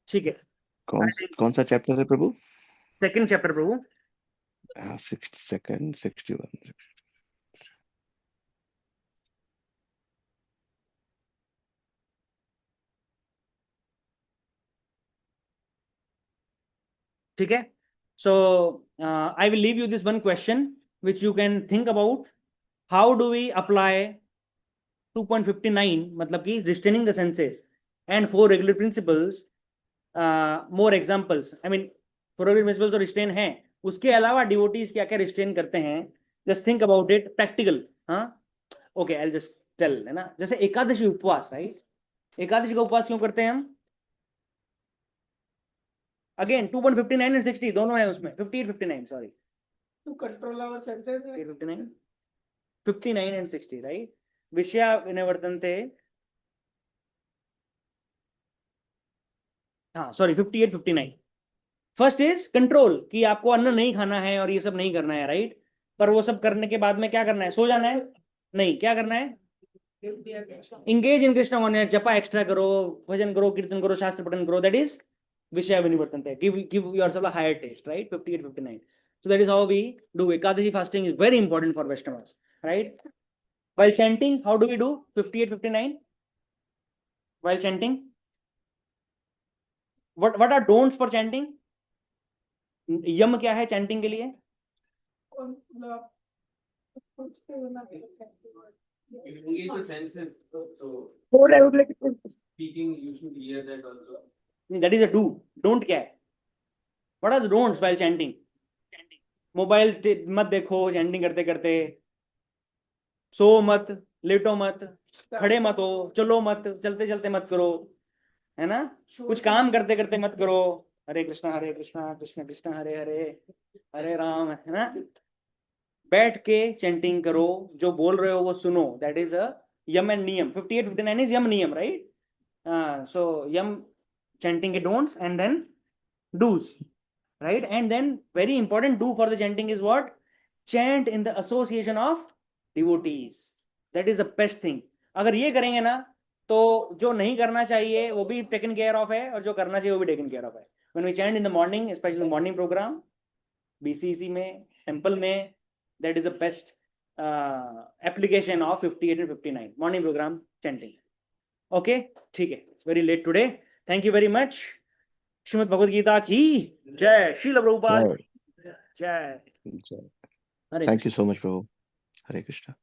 ठीक है। कौन सा चैप्टर है प्रभु? सेकंड चैप्टर प्रभु। 62, 61। ठीक है, so I will leave you this one question which you can think about, how do we apply 2.59, मतलब कि restraining the senses and 4 regular principles, more examples, I mean 4 regular principles तो रिस्ट्रेन हैं, उसके अलावा डिवोटीज क्या क्या रिस्ट्रेन करते हैं, just think about it, practical. हाँ, okay, I will just tell, है ना, जैसे एकादशी उपवास, राइट, एकादशी का उपवास क्यों करते हैं हम? अगेन 2.59 एंड 60 दोनों है उसमें, 58, 59, sorry, to control our senses. 59, 59 and 60, right. विषया विनिवर्तन्ते, हाँ सॉरी, 58, 59। फर्स्ट इज कंट्रोल, कि आपको अन्न नहीं खाना है और ये सब नहीं करना है, राइट। पर वो सब करने के बाद में क्या करना है? सो जाना है? नहीं, क्या करना है? इंगेज इन कृष्ण कॉन्शियसनेस, जपा एक्स्ट्रा करो, भजन करो, कीर्तन करो, शास्त्र पठन करो, दैट इज विषय विनिवर्तन्ते, give yourself a higher taste, right? 58, 59. So that is how we do Ekadashi fasting, is very important for Vaishnavas, right? While chanting, how do we do 58, 59? While chanting, what are don'ts for chanting? यम क्या है चैंटिंग के लिए? Engage the senses. So What I would like to speaking, you should hear that also. That is a do. Don't क्या है? What are the don'ts while chanting? Mobile मत देखो चैंटिंग करते करते, सो मत, लेटो मत, खड़े मत हो, चलो मत, चलते चलते मत करो, है ना। कुछ काम करते करते मत करो, हरे कृष्णा कृष्ण कृष्ण हरे हरे, हरे राम, है ना। बैठ के चैंटिंग करो, जो बोल रहे हो वो सुनो, that is a yama and niyama. 58 59 is यम नियम, राइट। सो यम chanting के don'ts and then do's, right? And then very important do for the chanting is what? Chant in the association of devotees. That is the best thing. अगर ये करेंगे ना तो जो नहीं करना चाहिए वो भी taken care of है, और जो करना चाहिए वो भी taken care of है। When we chant in the morning, especially morning program, BCC में, temple में, that is the best application of 58 and 59 morning program chanting. Okay, ठीक है, it's very late today. Thank you very much. Shrimad Bhagavad Gita की जय, श्रील प्रभुपाद जय जय। जय। Hare thank you so much Prabhu. Hare Krishna.